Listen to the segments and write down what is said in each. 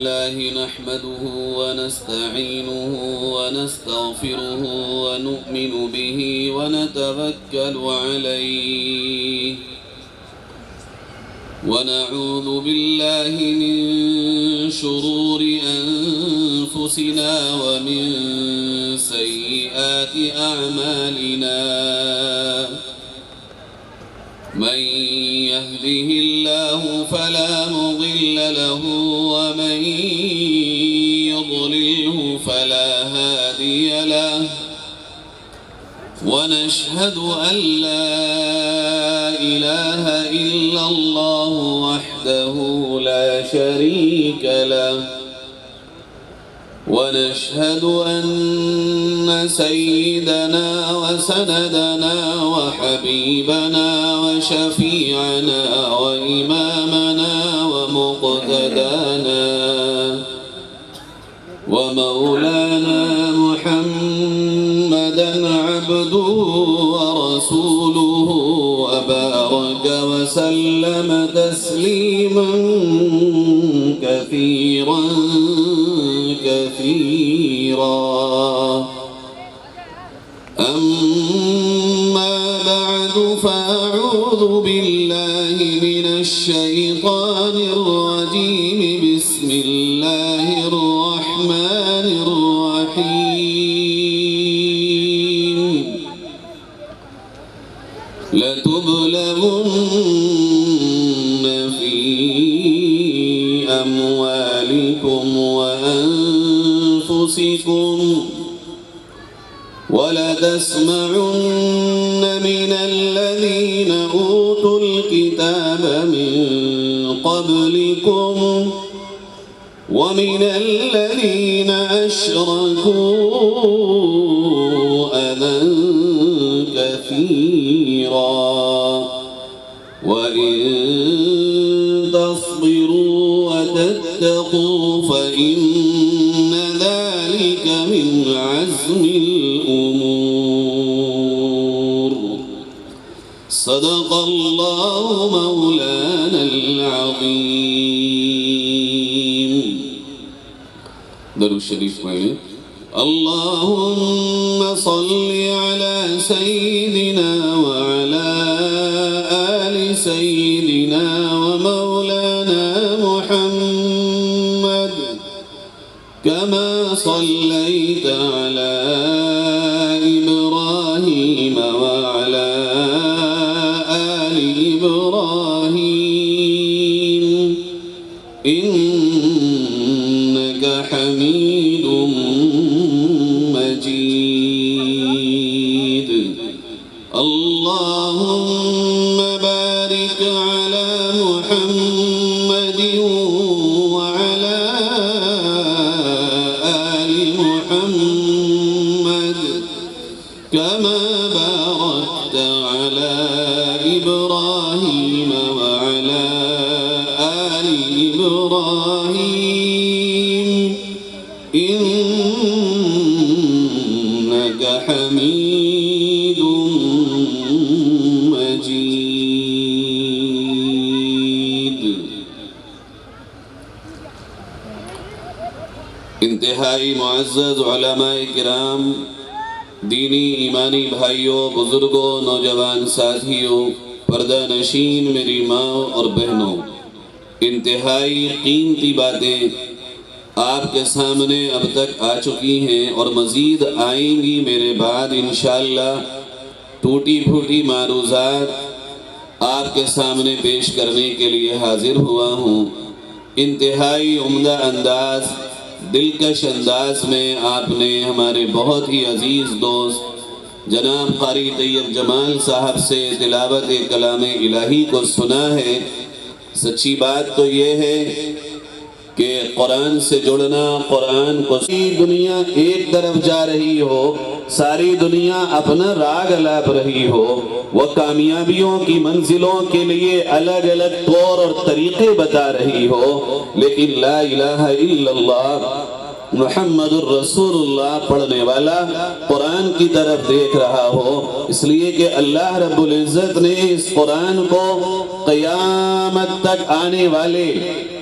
الله نحمده ونستعينه ونستغفره ونؤمن به ونتوكل عليه ونعوذ بالله من شرور أنفسنا ومن سيئات أعمالنا من يهده الله فلا مضل له ومن يضلله فلا هادي له ونشهد أن لا إله إلا الله وحده لا شريك له ونشهد أن سيدنا وسندنا وحبيبنا وشفيعنا وإمامنا ومقتدانا ومولانا محمدا عبده ورسوله وبارك وسلم تسليما كثيرا أما بعد فأعوذ بالله من الشيطان الرجيم بسم الله الرحمن الرحيم لتبلغن في أموالكم وأنفسكم ولتسمعن من الذين أوتوا الكتاب من قبلكم ومن الذين أشركوا أذى كثيرا وإن تصبروا وتتقوا فإن ذلك من عزم الأمور صدق الله مولانا العظيم. درود شریف پڑھیں. اللهم صل على سيدنا وعلى آل سيدنا ومولانا محمد كما صليت على إبراهيم وعلى آل إبراهيم إنك حميد مجيد. اللهم بارك على محمد وعلى آل محمد كما باركت على إبراهيم وعلى آل إبراهيم إنك حميد مجيد. انتہائی معزز علماء کرام، دینی ایمانی بھائیوں، بزرگوں، نوجوان ساتھیوں، پردہ نشین میری ماں اور بہنوں، انتہائی قیمتی باتیں آپ کے سامنے اب تک آ چکی ہیں اور مزید آئیں گی میرے بعد انشاءاللہ. ٹوٹی پھوٹی معروضات آپ کے سامنے پیش کرنے کے لیے حاضر ہوا ہوں. انتہائی عمدہ انداز، دلکش انداز میں آپ نے ہمارے بہت ہی عزیز دوست جناب قاری طیب جمال صاحب سے تلاوت کلام الہی کو سنا ہے. سچی بات تو یہ ہے کہ قرآن سے جڑنا، قرآن کو ساری دنیا ایک طرف جا رہی ہو، ساری دنیا اپنا راگ الاپ رہی ہو، وہ کامیابیوں کی منزلوں کے لیے الگ الگ طور اور طریقے بتا رہی ہو، لیکن لا الہ الا اللہ محمد الرسول اللہ پڑھنے والا قرآن کی طرف دیکھ رہا ہو. اس لیے کہ اللہ رب العزت نے اس قرآن کو قیامت تک آنے والے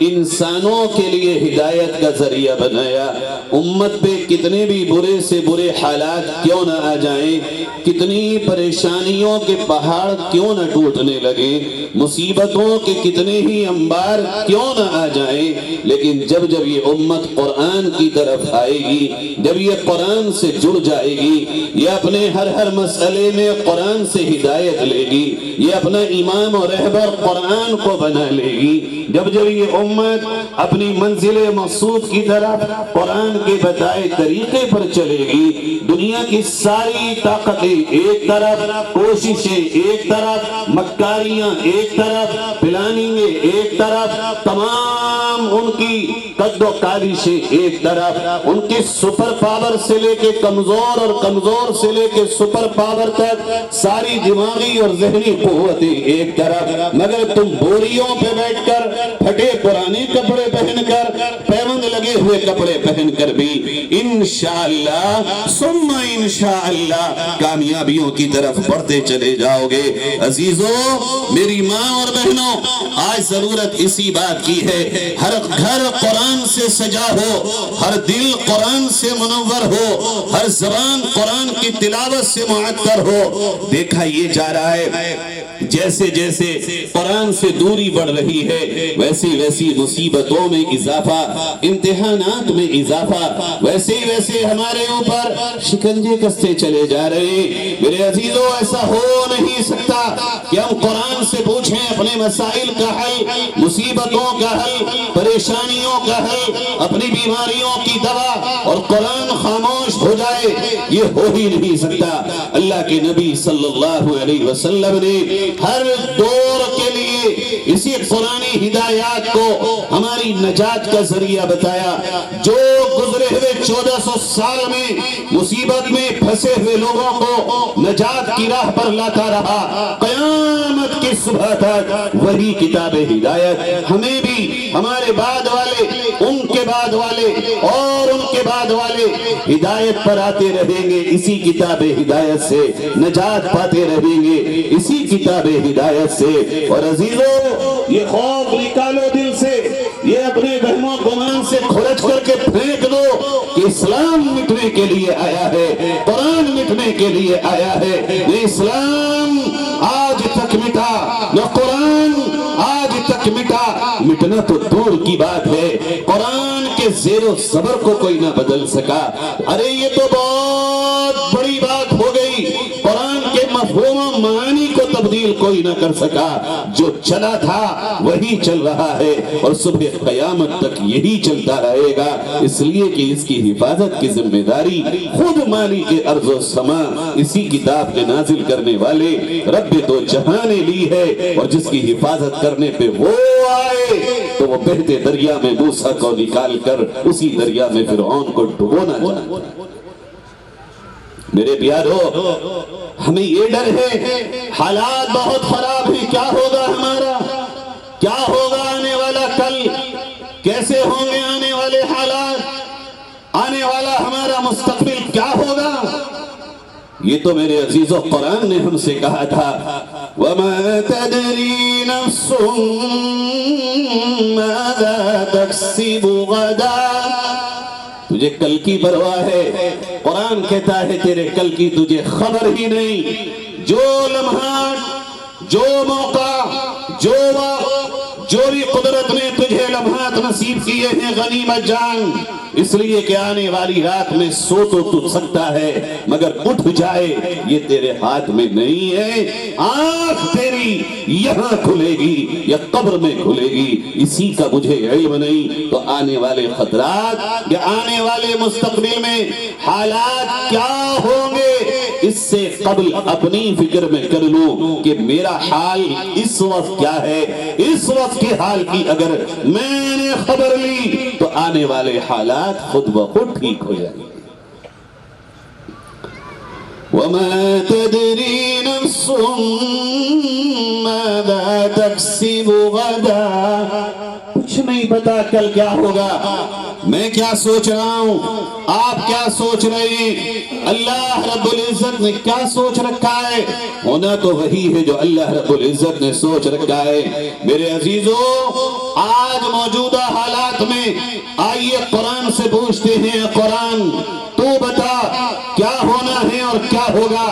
انسانوں کے لیے ہدایت کا ذریعہ بنایا۔ امت پہ کتنے بھی برے سے برے حالات کیوں نہ آ جائیں، کتنی پریشانیوں کے پہاڑ کیوں نہ ٹوٹنے لگے، مصیبتوں کے کتنے ہی انبار کیوں نہ آ جائیں، لیکن جب جب یہ امت قرآن کی طرف آئے گی، جب یہ قرآن سے جڑ جائے گی، یہ اپنے ہر مسئلے میں قرآن سے ہدایت لے گی، یہ اپنا امام اور رہبر قرآن کو بنا لے گی، جب جب یہ امت اپنی منزل مقصود کی طرف قرآن کے بتائے طریقے پر چلے گی، دنیا کی ساری طاقتیں ایک طرف، کوششیں ایک طرف، مکاریاں ایک طرف، پلاننگیں ایک طرف، تمام ان کی قد و کاوشیں ایک طرف، ان کی سپر پاور سے لے کے کمزور اور کمزور سے لے کے سپر پاور تک ساری دماغی اور ذہنی قوتیں ایک طرف، مگر تم بوریوں پہ بیٹھ کر، پھٹے پرانے کپڑے پہن کر، پیوند لگے ہوئے کپڑے پہن کر بھی انشاءاللہ ثم انشاءاللہ کامیابیوں کی طرف بڑھتے چلے جاؤ گے۔ عزیزو، میری ماں اور بہنوں، آج ضرورت اسی بات کی ہے، ہر گھر قرآن سے سجا ہو، ہر دل قرآن سے منور ہو، ہر زبان قرآن کی تلاوت سے معطر ہو۔ دیکھا یہ جا رہا ہے جیسے جیسے قرآن سے دوری بڑھ رہی ہے، ویسی ویسی مصیبتوں میں اضافہ، امتحانات میں اضافہ، ویسے ویسے ہمارے اوپر شکنجے کستے چلے جا رہے ہیں۔ میرے عزیزو، ایسا ہو نہیں سکتا کہ ہم قرآن سے پوچھیں اپنے مسائل کا حل، مصیبتوں کا حل، پریشانیوں کا حل، اپنی بیماریوں کی دوا، اور قرآن خاموش ہو جائے، یہ ہو ہی نہیں سکتا۔ اللہ کے نبی صلی اللہ علیہ وسلم نے ہر دور کے لیے اسی قرآنی ہدایات کو ہماری نجات کا ذریعہ بتایا۔ جو گزرے ہوئے 1400 سال میں مصیبت میں پھنسے ہوئے لوگوں کو نجات کی راہ پر لاتا رہا، قیامت کی صبح تک وہی کتاب ہدایت ہمیں بھی، ہمارے بعد والے، ان کے بعد والے اور ان کے بعد والے ہدایت پر آتے رہیں گے، اسی کتاب ہدایت سے نجات پاتے رہیں گے، اسی کتاب ہدایت سے۔ اور عزیزو، یہ خوف نکالو دل سے، یہ اپنے وہم و گمان سے کھرچ کر کے پھینک دو کہ اسلام مٹنے کے لیے آیا ہے، قرآن مٹنے کے لیے آیا ہے۔ نہ اسلام آج تک مٹا، نہ قرآن آج تک مٹا، مٹنا تو دور کی بات ہے، قرآن کے زیر و زبر کو کوئی نہ بدل سکا۔ ارے یہ تو بہت بڑی بات ہو گئی، قرآن کے مفہوم و معانی کو تبدیل کوئی نہ کر سکا، جو چلا تھا وہی چل رہا ہے، اور صبح قیامت تک یہی چلتا رہے گا، اس لیے کہ اس کی حفاظت کی ذمہ داری خود مالک ارض و سما، اسی کتاب کے نازل کرنے والے رب تو جہاں نے لی ہے، اور جس کی حفاظت کرنے پہ وہ آئے تو وہ بہتے دریا میں موسیٰ کو نکال کر اسی دریا میں فرعون کو ڈبونا چاہتا ہے۔ میرے پیارو، ہمیں یہ ڈر ہے، حالات بہت خراب ہیں، کیا ہوگا ہمارا، کیا ہوگا آنے والا کل، کیسے ہوں گے آنے والے حالات، آنے والا ہمارا مستقبل کیا ہوگا۔ یہ تو میرے عزیزو قرآن نے ہم سے کہا تھا، وَمَا تَدْرِي نَفْسٌ مَاذَا تَكْسِبُ غَدًا۔ تجھے کل کی پرواہ ہے، قرآن کہتا ہے تیرے کل کی تجھے خبر ہی نہیں۔ جو لمحات، جو موقع، جو وقت، جو بھی قدرت نے تجھے لمحات نصیب کیے ہیں غنیمت جان، اس لیے کہ آنے والی رات میں سو تو سکتا ہے مگر اٹھ جائے یہ تیرے ہاتھ میں نہیں ہے۔ آنکھ تیری یہاں کھلے گی یا قبر میں کھلے گی، اسی کا مجھے علم نہیں۔ تو آنے والے خطرات یا آنے والے مستقبل میں حالات کیا ہوں گے، اس سے قبل اپنی فکر میں کر لوں کہ میرا حال اس وقت کیا ہے۔ اس وقت کے حال کی اگر میں نے خبر لی تو آنے والے حالات خود بخود ٹھیک ہو جائیں گے۔ وَمَا تَدْرِي نَفْسٌ مَاذَا تَكْسِبُ غَدًا۔ کچھ کچھ نہیں پتا کل کیا ہوگا. میں کیا سوچ رہا ہوں, آپ کیا سوچ رہے ہیں, اللہ رب العزت نے کیا سوچ رکھا ہے, ہونا تو وہی ہے جو اللہ رب العزت نے سوچ رکھا ہے. میرے عزیزو, آج موجودہ حالات میں آئیے قرآن سے پوچھتے ہیں, قرآن تو بتا کیا ہونا ہے اور کیا ہوگا.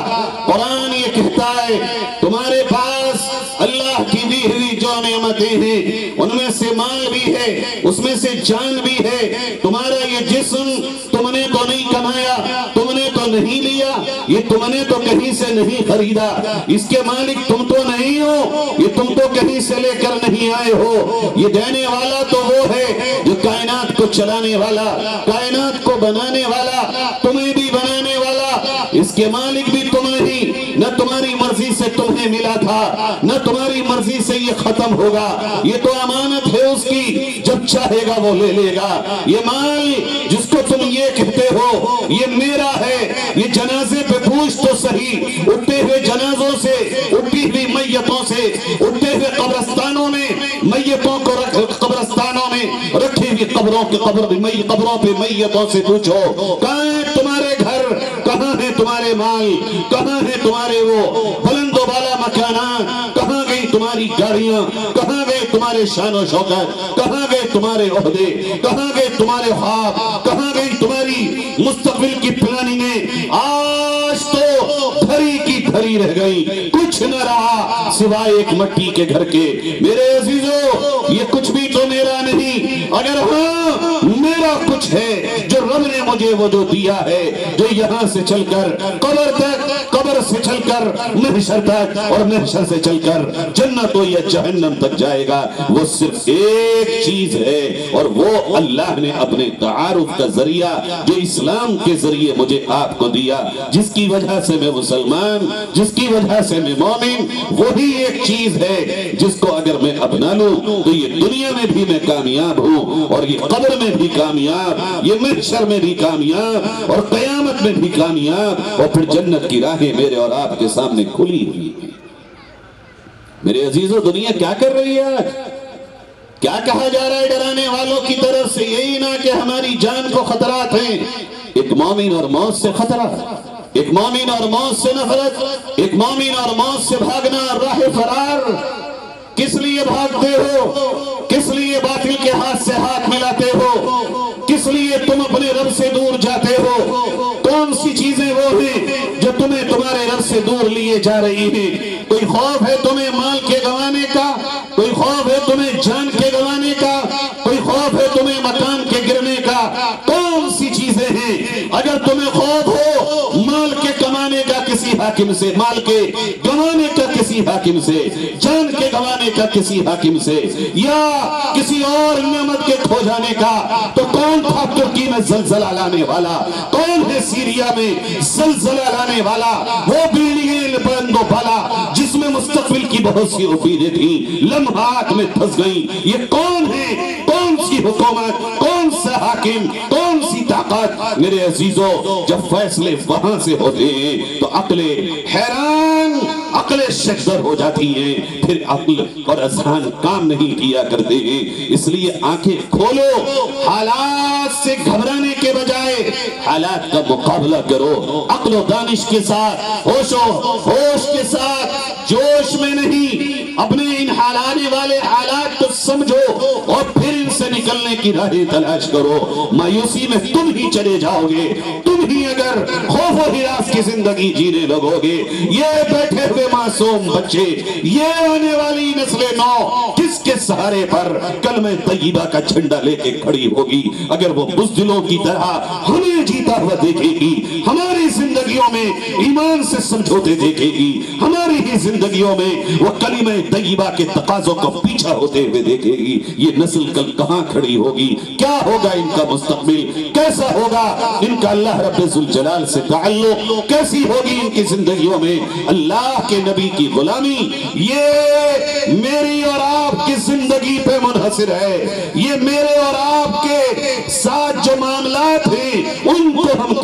قرآن یہ کہتا ہے تمہارے پاس اللہ کی دی ہوئی جو نعمتیں ہیں ان میں سے مال بھی ہے, اس میں سے جان بھی ہے. تمہارا یہ جسم تم نے تو نہیں کمایا, تم نے تو نہیں لیا, یہ تم نے تو کہیں سے نہیں خریدا, اس کے مالک تم تو نہیں ہو, یہ تم تو کہیں سے لے کر نہیں آئے ہو. یہ دینے والا تو وہ ہے جو کائنات کو چلانے والا, کائنات کو بنانے والا, تمہیں بھی بنانے والا. اس کے مالک بھی تم نہیں, نہ تمہاری مرضی سے تمہیں ملا تھا, نہ تمہاری مرضی سے یہ ختم ہوگا. یہ تو امانت ہے اس کی, جب چاہے گا وہ لے لے گا. یہ مال جس کو تم یہ کہتے ہو یہ میرا ہے, یہ جنازے پہ پوچھ تو صحیح, اٹھتے ہوئے جنازوں سے, اٹھتی ہوئی میتوں سے, اٹھتے ہوئے قبرستانوں میں میتوں کو قبرستانوں میں رکھی ہوئی قبروں پہ میتوں سے پوچھو کہاں ہے تمہارے گھر, کہاں ہے تمہارے مال, کہاں ہے تمہارے وہ بلند و بالا مکانات, کہاں گئی تمہاری گاڑیاں, کہاں گئے تمہارے شان و شوکت, کہاں گئے تمہارے عہدے, کہاں گئے تمہارے خواب, کہاں گئی تمہاری مستقبل کی پلاننگیں. آج تو دھری کی دھری رہ گئی, کچھ نہ رہا سوائے ایک مٹی کے گھر کے. میرے عزیزو, یہ کچھ بھی تو میرا نہیں, اگر ہاں میرا کچھ ہے جو رب نے مجھے وہ جو دیا ہے, جو یہاں سے چل کر قبر تک, قبر سے چل کر محشر تک, اور محشر سے چل کر جنت و یا جہنم تک جائے گا, وہ صرف ایک چیز ہے, اور وہ اللہ نے اپنے تعارف کا ذریعہ جو اسلام کے ذریعے مجھے آپ کو دیا, جس کی وجہ سے میں مسلمان, جس کی وجہ سے میں مومن, وہی ایک چیز ہے جس کو اگر میں اپنا لوں تو یہ دنیا میں بھی میں کامیاب ہوں, اور یہ قبر میں بھی کامیاب, یہ محشر میں بھی کامیاب, اور قیامت میں بھی کامیاب, اور پھر جنت کی راہیں میرے اور آپ کے سامنے کھلی ہوئی ہیں. میرے عزیزو, دنیا کیا کر رہی ہے, کیا کہا جا رہا ہے ڈرانے والوں کی طرف سے, یہی نہ کہ ہماری جان کو خطرات ہیں. ایک مومن اور موت سے خطرہ, ایک مومن اور موت سے نفرت, ایک مومن اور موت سے بھاگنا, راہ فرار. کس لیے بھاگتے ہو, کس لیے باطل کے ہاتھ سے ہاتھ ملاتے ہو, کس لیے تم اپنے رب سے دور جاتے ہو, کون سی چیزیں وہ ہیں جو تمہیں تمہارے رب سے دور لیے جا رہی ہیں. کوئی خوف ہے تمہیں مال کے گوانے کا, کوئی خوف ہے تمہیں جان کے گوانے کا, کوئی خوف ہے تمہیں مکان کے گرنے کا, کون سی چیزیں ہیں. اگر تمہیں خوف ہو مال کے کمانے کا کسی حاکم سے, مال کے گوانے کا کسی حاکم سے, جان کے گوانے کا کسی حاکم سے, یا کسی اور نعمت کے کھو جانے کا, تو کون تھا ترکی میں زلزلہ لانے والا, کون ہے سیریا میں زلزلہ لانے والا, وہ بلڈنگیں بلند و بالا جس میں مستقبل کی بہت سی امیدیں تھیں لمحات میں پھنس گئیں. یہ کون ہے, کون سی حکومت, کون سا حاکم, کون سی طاقت. میرے عزیزو, جب فیصلے وہاں سے ہوتے ہیں تو عقلیں حیران, عقلیں شکدر ہو جاتی ہیں, پھر عقل اور اذہان کام نہیں کیا کرتے ہیں. اس لیے آنکھیں کھولو, حالات سے گھبرانے کے بجائے حالات کا مقابلہ کرو, عقل و دانش کے ساتھ, ہوش و ہوش کے ساتھ, جوش میں نہیں. اپنے ان حالانے والے حالات کو سمجھو اور پھر ان سے نکلنے کی راہیں تلاش کرو. مایوسی میں تم ہی چلے جاؤ گے, تم ہی اگر خوف و ہراس کی زندگی جینے لگو گے. یہ بیٹھے ہوئے معصوم بچے, یہ آنے والی نسل نو کس کے سہارے پر کلمہ طیبہ کا جھنڈا لے کے کھڑی ہوگی؟ اگر وہ بزدلوں کی طرح ہمیں جیتا ہوا دیکھے گی, ہماری زندگیوں میں ایمان سے سمجھوتے دیکھے گی, ہماری ہی زندگیوں میں وہ کلمہ طیبہ کے تقاضوں کو پیچھا ہوتے ہوئے دیکھے گی, یہ نسل کل کہاں کھڑی ہوگی؟ کیا ہوگا ان کا مستقبل, کیسا ہوگا ان کا اللہ رب ذوالجلال سے تعلق, کیسی ہوگی ان کی زندگیوں میں اللہ کے نبی کی غلامی؟ یہ میری اور آپ کی زندگی پہ منحصر ہے. یہ میرے اور آپ کے ساتھ جو معاملات ہیں ان کو ہم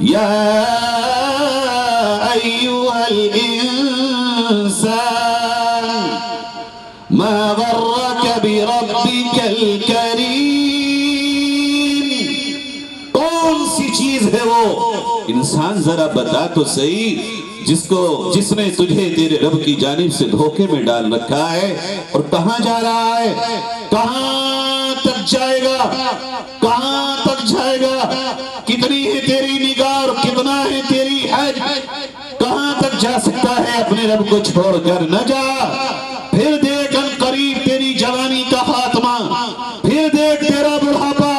یا ایھا الانسان ما غرک بربک الکریم. کون سی چیز ہے وہ انسان ذرا بتا تو صحیح جس نے تجھے تیرے رب کی جانب سے دھوکے میں ڈال رکھا ہے. اور کہاں جا رہا ہے؟ کہاں تک جائے گا؟ کہاں تک جائے گا؟ کتنی ہے تیری نگاہ اور کتنا ہے تیری حج؟ کہاں تک جا سکتا ہے؟ اپنے رب کو چھوڑ کر نہ جا. پھر دیکھ ان قریب تیری جوانی کا خاتمہ، پھر دیکھ تیرا بڑھاپا.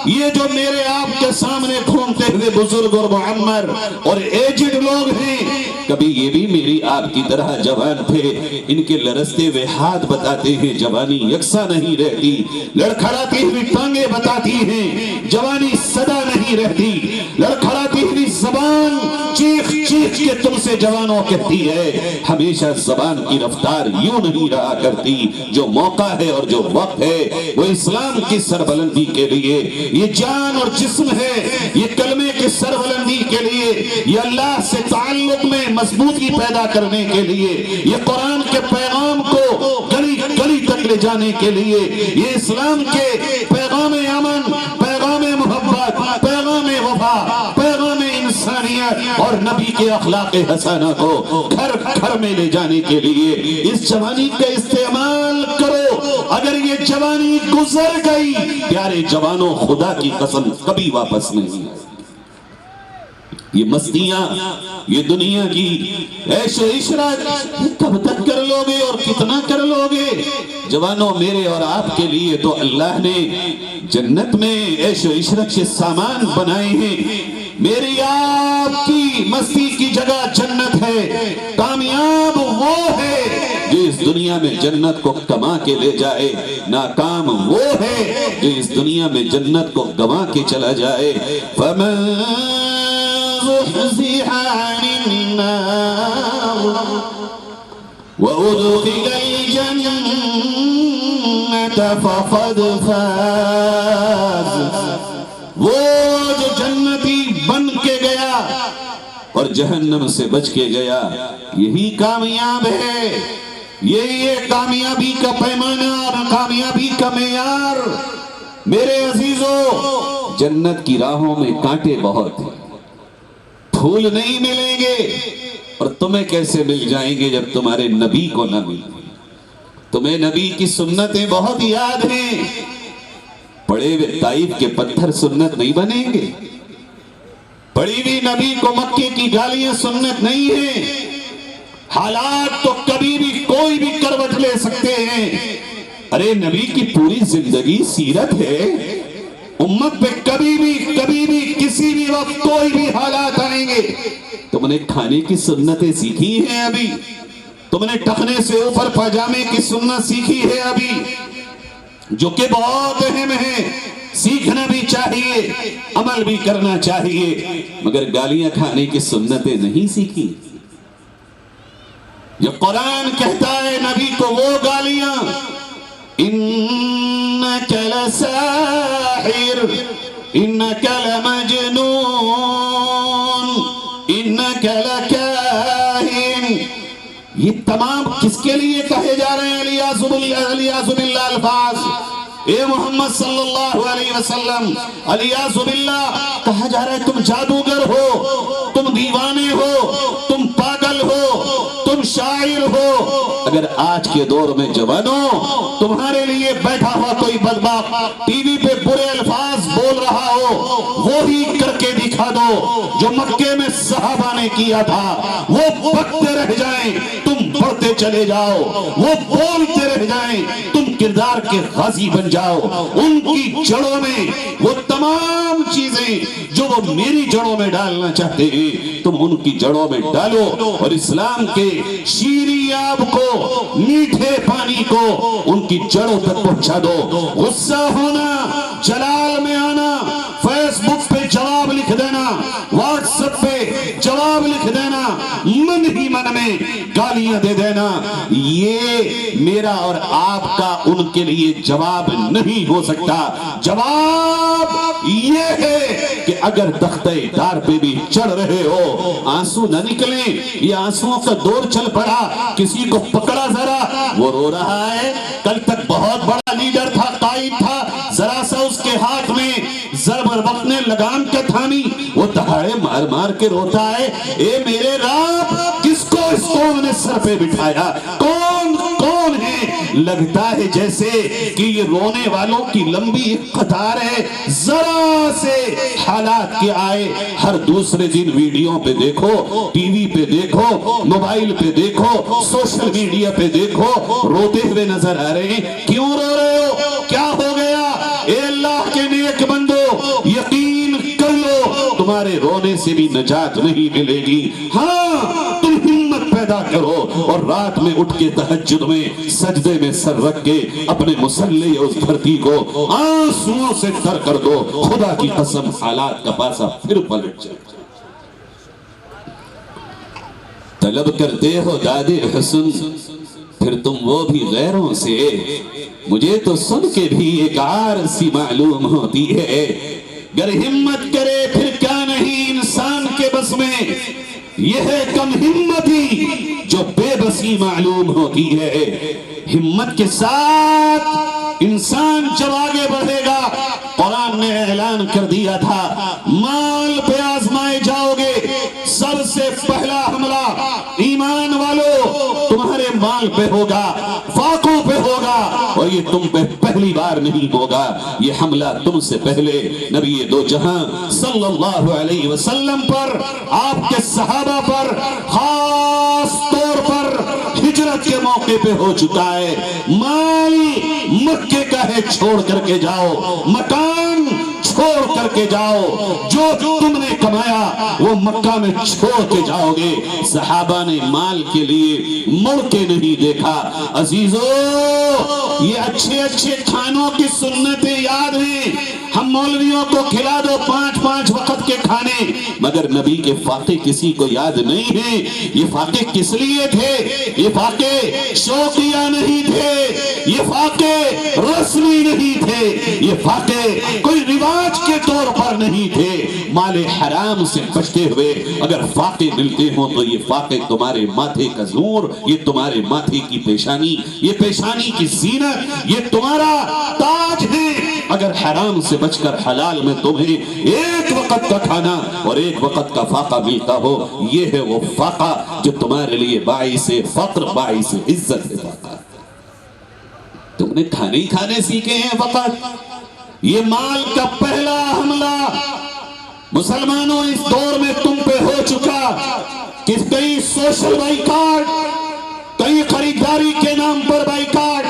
یہ جو میرے آپ کے سامنے گھومتے ہوئے بزرگ اور معمر اور ایجڈ لوگ ہیں، کبھی یہ بھی میری آپ کی طرح جوان تھے. ان کے لرزتے ہوئے ہاتھ بتاتے ہیں جوانی یکساں نہیں رہتی، لڑکھڑاتی ہوئی ٹانگیں بتاتی ہیں جوانی سدا نہیں رہتی، لڑکھڑاتی ہوئی زبان چیخ چیخ کے تم سے جوانوں کہتی ہے. ہمیشہ زبان کی رفتار یوں نہیں رہا کرتی. جو موقع ہے اور جو وقت ہے وہ اسلام کی سربلندی کے لیے، یہ جان اور جسم ہے یہ کلمے کی سربلندی کے لیے، یہ اللہ سے تعلق میں مضبوطی پیدا کرنے کے لیے، یہ قرآن کے پیغام کو گلی گلی تک لے جانے کے لیے، یہ اسلام کے پیغام امن، پیغام محبت، پیغام وفا، پیغام انسانیت اور نبی کے اخلاق حسنہ کو گھر گھر میں لے جانے کے لیے اس جوانی کا استعمال کرو. اگر یہ جوانی گزر گئی، پیارے جوانوں خدا کی قسم کبھی واپس نہیں آئے. یہ مستیاں، یہ دنیا کی عیش و عشرت کب تک کر لو گے اور کتنا کر لو گے؟ جوانوں میرے اور آپ کے لیے تو اللہ نے جنت میں عیش و عشرت کے سامان بنائے ہیں. میری آپ کی مستی کی جگہ جنت ہے. کامیاب وہ ہے جو اس دنیا میں جنت کو کما کے لے جائے، ناکام وہ ہے جو اس دنیا میں جنت کو گوا کے چلا جائے. فَمَن زُحْزِحَ عَنِ النَّارِ وَأُدْخِلَ الْجَنَّةَ فَقَدْ فَازَ. وہ جو جنتی بن کے گیا اور جہنم سے بچ کے گیا، یہی کامیاب ہے. یہی ہے کامیابی کا پیمانہ اور کامیابی کا معیار. میرے عزیزو، جنت کی راہوں میں کانٹے بہت ہیں، پھول نہیں ملیں گے. اور تمہیں کیسے مل جائیں گے جب تمہارے نبی کو نہ ملیں؟ تمہیں نبی کی سنتیں بہت یاد ہیں. پڑے ہوئے طائف کے پتھر سنت نہیں بنیں گے، پڑی ہوئی نبی کو مکے کی گالیاں سنت نہیں ہیں. حالات تو کبھی بھی کوئی بھی کروٹ لے سکتے ہیں. ارے نبی کی پوری زندگی سیرت ہے. امت پہ کبھی بھی کسی بھی وقت کوئی بھی حالات آئیں گے. تم نے کھانے کی سنتیں سیکھی ہیں ابھی، تم نے ٹخنے سے اوپر پاجامے کی سنت سیکھی ہے ابھی، جو کہ بہت اہم ہے. سیکھنا بھی چاہیے، عمل بھی کرنا چاہیے، مگر گالیاں کھانے کی سنتیں نہیں سیکھی. یہ قرآن کہتا ہے نبی کو وہ گالیاں، انک لساحر، انک لمجنون، انک لکاہن. یہ تمام کس کے لیے کہے جا رہے ہیں؟ الیاذ باللہ الفاظ. اے محمد صلی اللہ علیہ وسلم، الیاذ باللہ کہا جا رہا ہے تم جادوگر ہو، تم دیوانے ہو، تم پاگل ہو، تم شاعر ہو. اگر آج کے دور میں جوانوں تمہارے لیے بیٹھا ہوا کوئی بدبخت ٹی وی پہ برے الفاظ بول رہا ہو، وہی کر کے دکھا دو جو مکے میں صحابہ نے کیا تھا. وہ بکتے رہ جائیں، تم بڑھتے چلے جاؤ. وہ بولتے رہ جائیں، تم کردار کے غازی بن جاؤ. ان کی جڑوں میں وہ تمام چیزیں جو وہ میری جڑوں میں ڈالنا چاہتے ہیں تم ان کی جڑوں میں ڈالو، اور اسلام کے شیریں آب کو، میٹھے پانی کو ان کی جڑوں تک پہنچا دو. غصہ ہونا، جلال میں آنا، فیس بک پہ جواب لکھ دینا، واٹس ایپ پہ جواب لکھ دینا، من من ہی من میں گالیاں دے دینا، یہ میرا اور آپ کا ان کے لیے جواب نہیں ہو سکتا۔ جواب یہ ہے کہ اگر تختہ دار پہ بھی چڑھ رہے ہو، آنسو نہ نکلیں، یہ آنسوؤں کا دور چل پڑا، کسی کو پکڑا ذرا، وہ رو رہا ہے، کل تک بہت بڑا لیڈر تھا، قائد تھا، ذرا سا اس کے ہاتھ میں ضرب وقت نے لگام کے تھامی، وہ دہاڑے مار مار کے روتا ہے، اے میرے رب، کس کو اس قوم نے سر پہ بٹھایا؟ کون ہے؟ لگتا ہے جیسے کہ یہ رونے والوں کی لمبی ایک قطار ہے، ذرا سے حالات کے آئے، ہر دوسرے دن ویڈیو پہ دیکھو، ٹی وی پہ دیکھو، موبائل پہ دیکھو، سوشل میڈیا پہ دیکھو، روتے ہوئے نظر آ رہے ہیں۔ کیوں رو رہے ہو؟ کیا ہو گیا؟ اے اللہ کے نیک بندو، یقین کر لو تمہارے رونے سے بھی نجات نہیں ملے گی۔ ہاں، تم ہمت پیدا کرو اور رات میں اٹھ کے تہجد میں سجدے میں سر رکھ کے اپنے مصلی اس دھرتی کو آنسوؤں سے تر کر دو، خدا کی قسم حالات کا پاسا پھر پلٹ جائے۔ طلب کرتے ہو داد حسن، پھر تم وہ بھی غیروں سے، مجھے تو سن کے بھی ایک عار سی معلوم ہوتی ہے۔ گر ہمت کرے پھر کیا نہیں انسان کے بس میں، یہ ہے کم ہمتی جو بے بسی معلوم ہوتی ہے۔ ہمت کے ساتھ انسان جب آگے بڑھے گا، قرآن نے اعلان کر دیا تھا، مال پہ آزمائے جاؤ گے، سب سے پہلا حملہ ایمان والو تمہارے مال پہ ہوگا، فاقوں پہ ہوگا، اور یہ تم پہ پہلی بار نہیں ہوگا، یہ حملہ تم سے پہلے نبی دو جہاں صلی اللہ علیہ وسلم پر، آپ کے صحابہ پر، خاص طور پر ہجرت کے موقع پہ ہو چکا ہے۔ مال مکے کا ہے، چھوڑ کر کے جاؤ، مکان چھوڑ کر کے جاؤ، جو تم نے کمایا وہ مکہ میں چھوڑ کے جاؤ گے۔ صحابہ نے مال کے لیے مڑ کے نہیں دیکھا۔ عزیزو، یہ اچھے اچھے کھانوں کی سنتیں یاد ہیں، ہم مولویوں کو کھلا دو 5 وقت کے کھانے، مگر نبی کے فاقے کسی کو یاد نہیں ہیں۔ یہ فاقے کس لیے تھے؟ یہ فاقے شوقیہ نہیں تھے، یہ فاقے رسمی نہیں تھے، یہ فاقے کوئی رواج کے طور پر نہیں تھے۔ مال حرام سے بچتے ہوئے اگر فاقے ملتے ہوں تو یہ فاقے تمہارے ماتھے کا زور، یہ تمہارے ماتھے کی پیشانی، یہ پیشانی کی زینت، یہ تمہارا تاج ہے۔ اگر حرام سے بچ کر حلال میں تمہیں ایک وقت کا کھانا اور ایک وقت کا فاقہ ملتا ہو، یہ ہے وہ فاقہ جو تمہارے لیے باعث فقر، باعث عزت ہے۔ فاقہ تم نے کھانے ہی کھانے سیکھے ہیں فقط۔ یہ مال کا پہلا حملہ مسلمانوں اس دور میں تم پہ ہو چکا کہ کئی سوشل بائیکاٹ، کئی خریداری کے نام پر بائیکاٹ،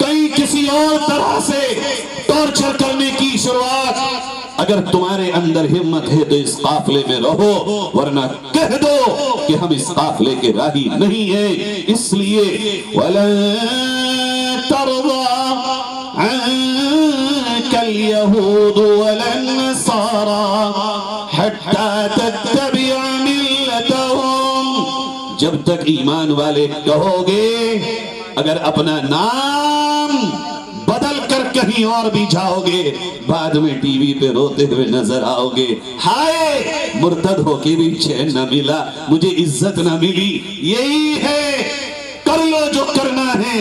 کئی کسی اور طرح سے ٹارچر کرنے کی شروعات۔ اگر تمہارے اندر ہمت ہے تو اس قافلے میں رہو، ورنہ کہہ دو کہ ہم اس قافلے کے راہی نہیں ہیں۔ اس لیے وَلَن تَرْضَىٰ عَنكَ الْيَهُودُ وَلَا النَّصَارَىٰ حَتَّىٰ تَتَّبِعَ مِلَّتَهُمْ، جب تک ایمان والے کہو گے، اگر اپنا نام بدل کر کہیں اور بھی جاؤ گے، بعد میں ٹی وی پہ روتے ہوئے نظر آؤ گے، ہائے مرتد ہو کے بھی چین نہ ملا، مجھے عزت نہ ملی۔ یہی ہے، کر لو جو کرنا ہے،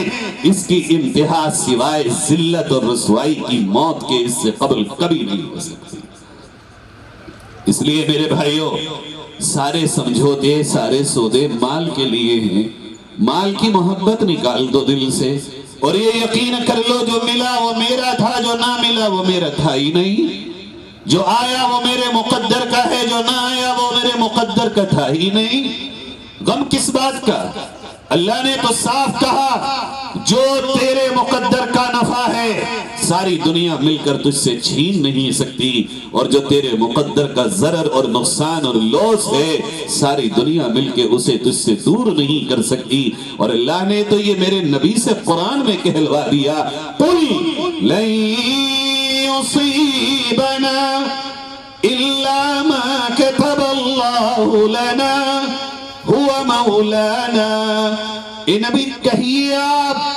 اس کی انتہا سوائے ذلت اور رسوائی کی موت کے اس سے قبل کبھی نہیں ہو سکتی۔ اس لیے میرے بھائیوں، سارے سمجھوتے، سارے سودے مال کے لیے ہیں۔ مال کی محبت نکال دو دل سے، اور یہ یقین کر لو جو ملا وہ میرا تھا، جو نہ ملا وہ میرا تھا ہی نہیں۔ جو آیا وہ میرے مقدر کا ہے، جو نہ آیا وہ میرے مقدر کا تھا ہی نہیں۔ غم کس بات کا؟ اللہ نے تو صاف کہا، جو تیرے مقدر کا نفع ہے ساری دنیا مل کر تجھ سے چھین نہیں سکتی، اور جو تیرے مقدر کا ضرر اور نقصان اور لوس ہے ساری دنیا مل کے اسے تجھ سے دور نہیں کر سکتی۔ اور اللہ نے تو یہ میرے نبی سے قرآن میں کہلوا دیا، قُلْ لَن يُصِيبَنَا إِلَّا مَا كَتَبَ اللَّهُ لَنَا هُوَ مولانا. اے نبی کہیے آپ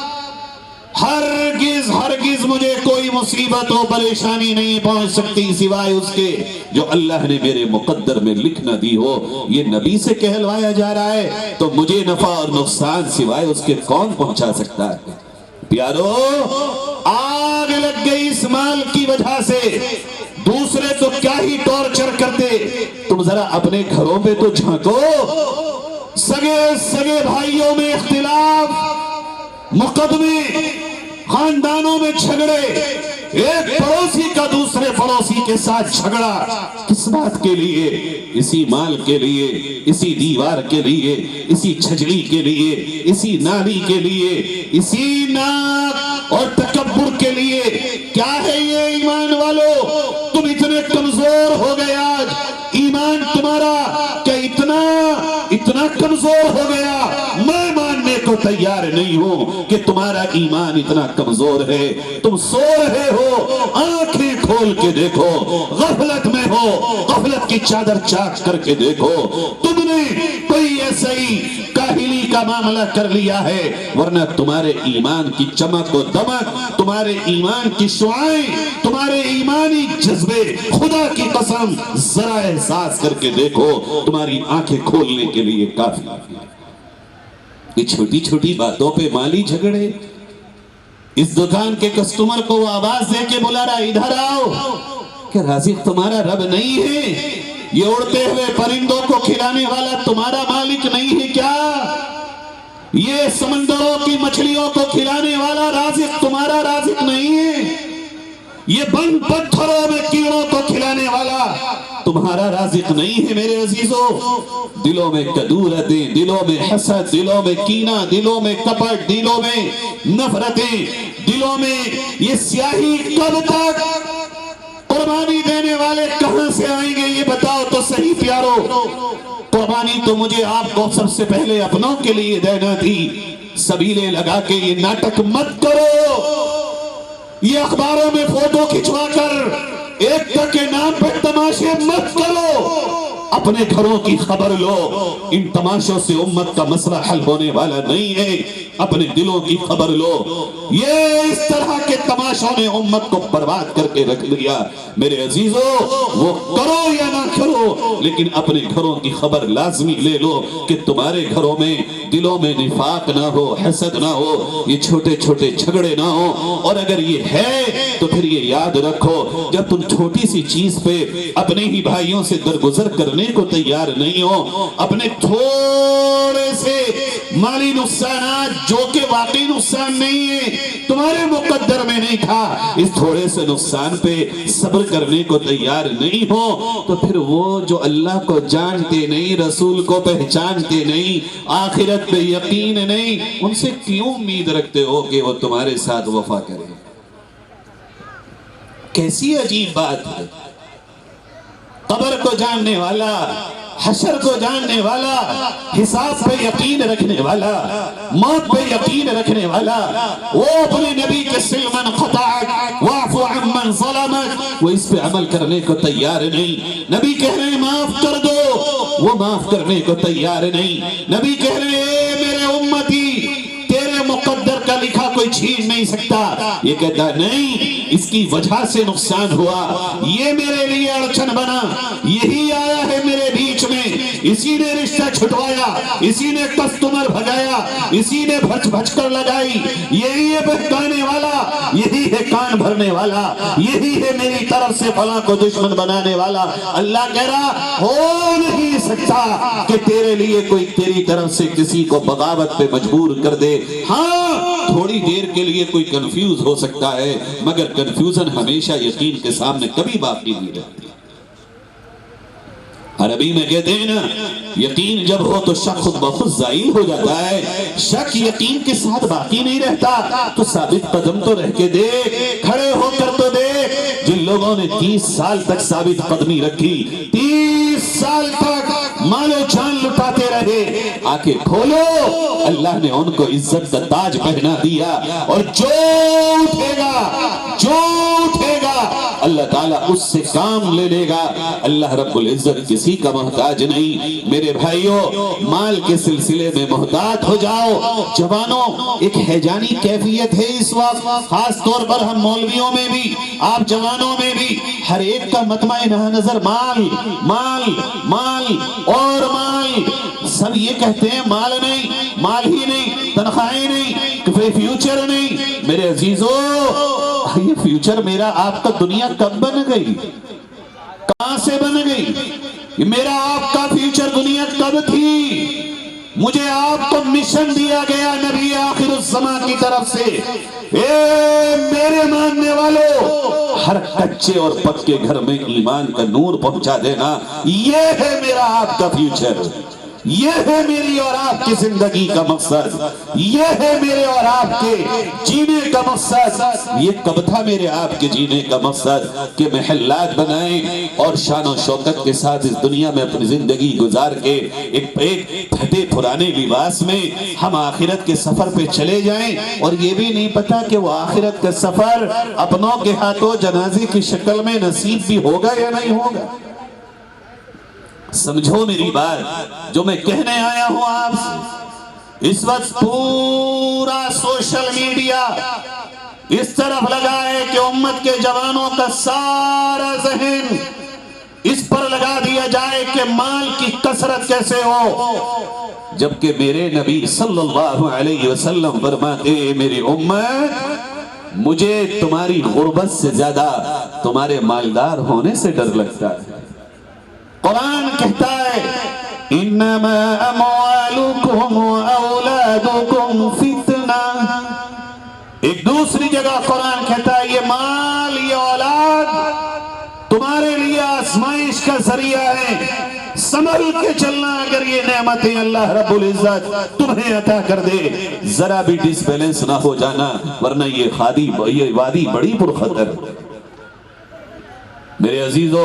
ہرگز ہرگز مجھے کوئی مصیبت و پریشانی نہیں پہنچ سکتی سوائے اس کے جو اللہ نے میرے مقدر میں لکھ نہ دی ہو. یہ نبی سے کہلوایا جا رہا ہے تو مجھے نفع اور نقصان سوائے اس کے کون پہنچا سکتا ہے؟ پیارو آگ لگ گئی اس مال کی وجہ سے. دوسرے تو کیا ہی ٹارچر کرتے, تم ذرا اپنے گھروں پہ تو جھانکو. سگے بھائیوں میں اختلاف, مقدمے, خاندانوں میں جھگڑے, ایک پڑوسی کا دوسرے پڑوسی کے ساتھ جھگڑا کس بات کے لیے؟ اسی مال کے لیے, اسی دیوار کے لیے, اسی چھجڑی کے لیے, اسی نالی کے لیے, اسی ناک اور تکبر کے لیے. کیا ہے یہ ایمان والو؟ تم اتنے کمزور ہو گئے آج. ایمان تمہارا کیا اتنا کمزور ہو گیا؟ میں ماننے کو تیار نہیں ہوں کہ تمہارا ایمان اتنا کمزور ہے. تم سو رہے ہو, آنکھیں کھول کے دیکھو. غفلت میں ہو, غفلت کی چادر چاک کر کے دیکھو. تم نے کوئی ایسا ہی کاہلی کا معاملہ کر لیا ہے, ورنہ تمہارے ایمان کی چمک و دمک, تمہارے ایمان کی شعائیں, تمہارے ایمانی جذبے, خدا کی قسم ذرا احساس کر کے دیکھو, تمہاری آنکھیں کھولنے کے لیے کافی. یہ چھوٹی چھوٹی باتوں پہ مالی جھگڑے. اس دکان کے کسٹمر کو وہ آواز دے کے بلا رہا, ادھر آؤ. کہ رازق تمہارا رب نہیں ہے؟ یہ اڑتے ہوئے پرندوں کو کھلانے والا تمہارا مالک نہیں ہے کیا؟ یہ سمندروں کی مچھلیوں کو کھلانے والا رازق تمہارا رازق نہیں ہے؟ یہ بند پتھروں میں کیڑوں کو کھلانے والا تمہارا رازق نہیں ہے میرے عزیزوں؟ دلوں میں کدورتیں, دلوں میں حسد, دلوں میں کینہ, دلوں میں کپٹ, دلوں میں نفرتیں, دلوں میں یہ سیاہی کب تک؟ قربانی دینے والے کہاں سے آئیں گے یہ بتاؤ تو صحیح پیارو. قربانی تو مجھے آپ کو سب سے پہلے اپنوں کے لیے دینا تھی. سبیلے لگا کے یہ ناٹک مت کرو. یہ اخباروں میں فوٹو کھچوا کر ایک کے نام پر تماشے مت کرو. اپنے گھروں کی خبر لو. ان تماشوں سے امت کا مسئلہ حل ہونے والا نہیں ہے. اپنے دلوں کی خبر لو. یہ اس طرح کے تماشوں نے امت کو برباد کر کے رکھ لیا. میرے عزیزوں وہ کرو یا نہ کرو, لیکن اپنے گھروں کی خبر لازمی لے لو کہ تمہارے گھروں میں دلوں میں نفاق نہ ہو, حسد نہ ہو, یہ چھوٹے چھوٹے جھگڑے نہ ہو. اور اگر یہ ہے تو پھر یہ یاد رکھو, جب تم چھوٹی سی چیز پہ اپنے ہی بھائیوں سے درگزر کرنے کو تیار نہیں ہو, اپنے تھوڑے سے مالی نقصانات جو کہ واقعی نقصان نہیں ہے, تمہارے مقدر میں نہیں تھا, اس تھوڑے سے نقصان پہ صبر کرنے کو تیار نہیں ہو, تو پھر وہ جو اللہ کو جانتے نہیں, رسول کو پہچانتے نہیں, آخرت پہ یقین نہیں, ان سے کیوں امید رکھتے ہو کہ وہ تمہارے ساتھ وفا کریں؟ کیسی عجیب بات ہے. قبر کو جاننے والا, حشر کو جاننے والا, حساب پہ یقین رکھنے والا, موت پہ یقین رکھنے والا, وہ اپنے نبی کے سلمن خطاعت وعفو عمن ظلمت, وہ اس پہ عمل کرنے کو تیار نہیں. نبی کہہ رہے ہیں معاف کر دو, وہ معاف کرنے کو تیار نہیں. نبی کہہ رہے ہیں میرے امتی تیرے مقدر کا لکھا کوئی چھین نہیں سکتا. یہ کہتا نہیں, اس کی وجہ سے نقصان ہوا, یہ میرے لیے اڑچن بنا, یہی آیا ہے میرے بیچ میں, اسی نے رشتہ چھٹوایا, اسی نے کسٹمر بھگایا, اسی نے بھچ بھچ کر لگائی, یہی ہے بہکانے والا, یہی ہے کان بھرنے والا, یہی ہے میری طرف سے فلاں کو دشمن بنانے والا. اللہ کہہ رہا ہو نہیں سکتا کہ تیرے لیے کوئی تیری طرف سے کسی کو بغاوت پہ مجبور کر دے. ہاں تھوڑی دیر کے لیے کوئی کنفیوز ہو سکتا ہے, مگر کنفیوژن ہمیشہ یقین کے سامنے کبھی باقی نہیں رہتی. عربی میں کہتے ہیں نا, یقین جب ہو تو شک خود بخود زائل ہو جاتا ہے. شک یقین کے ساتھ باقی نہیں رہتا. تو ثابت قدم تو رہ کے دیکھ, کھڑے ہو کر تو دیکھ. جن لوگوں نے 30 سال تک ثابت قدمی رکھی, 30 سال تک مال و جان لٹاتے رہے, آنکھیں کھولو, اللہ نے ان کو عزت کا تاج پہنا دیا. اور جو اٹھے گا اللہ تعالیٰ اس سے کام لے لے گا۔ اللہ رب العزت کسی کا محتاج نہیں۔ میرے بھائیوں، مال کے سلسلے میں محتاط ہو جاؤ۔ جوانوں، ایک ہیجانی کیفیت ہے اس وقت، خاص طور پر ہم مولویوں میں بھی، آپ جوانوں میں بھی، ہر ایک کا مطمع نظر مال مال مال اور مال۔ سب یہ کہتے ہیں مال نہیں، مال ہی نہیں، تنخواہیں نہیں، فیوچر نہیں۔ میرے عزیزو، یہ فیوچر میرا آپ کا دنیا کب بن گئی؟ کہاں سے بن گئی؟ یہ میرا آپ کا فیوچر دنیا کب تھی؟ مجھے آپ کو مشن دیا گیا نبی آخر الزمان کی طرف سے، اے میرے ماننے والوں، ہر کچے اور پکے گھر میں ایمان کا نور پہنچا دینا۔ یہ ہے میرا آپ کا فیوچر، یہ ہے میری اور آپ کی زندگی کا مقصد، یہ ہے میرے اور آپ کے جینے کا مقصد۔ یہ کب تھا میرے آپ کے جینے کا مقصد؟ کہ محلات بنائیں اور شان و شوکت کے ساتھ اس دنیا میں اپنی زندگی گزار کے ایک پھٹے پرانے لباس میں ہم آخرت کے سفر پہ چلے جائیں، اور یہ بھی نہیں پتا کہ وہ آخرت کا سفر اپنوں کے ہاتھوں جنازے کی شکل میں نصیب بھی ہوگا یا نہیں ہوگا۔ سمجھو میری بات جو میں کہنے آیا ہوں آپ سے۔ اس وقت پورا سوشل میڈیا اس طرف لگا ہے کہ امت کے جوانوں کا سارا ذہن اس پر لگا دیا جائے کہ مال کی کثرت کیسے ہو، جبکہ میرے نبی صلی اللہ علیہ وسلم فرماتے ہیں میری امت، مجھے تمہاری غربت سے زیادہ تمہارے مالدار ہونے سے ڈر لگتا ہے۔ قرآن کہتا ہے انما اموالکم واولادکم فتنہ۔ ایک دوسری جگہ قرآن کہتا ہے یہ مال، یہ اولاد تمہارے لیے آزمائش کا ذریعہ ہے، سنبھل کے چلنا اگر یہ نعمتیں اللہ رب العزت تمہیں عطا کر دے، ذرا بھی ڈس بیلنس نہ ہو جانا، ورنہ یہ وادی بڑی پرخطر۔ میرے عزیزو،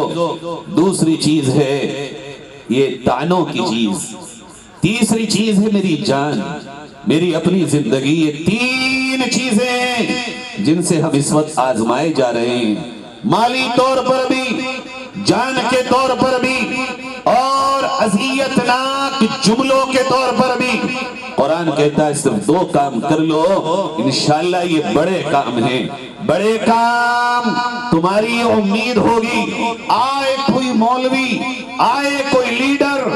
دوسری چیز ہے یہ طعنوں کی چیز، تیسری چیز ہے میری جان، میری اپنی زندگی۔ یہ تین چیزیں ہیں جن سے ہم اس وقت آزمائے جا رہے ہیں، مالی طور پر بھی، جان کے طور پر بھی، اور اذیتناک جملوں کے طور پر بھی۔ قرآن کہتا ہے صرف دو کام کر لو، انشاءاللہ یہ بڑے کام ہیں، بڑے کام تمہاری امید ہوگی۔ آئے کوئی مولوی، آئے کوئی لیڈر،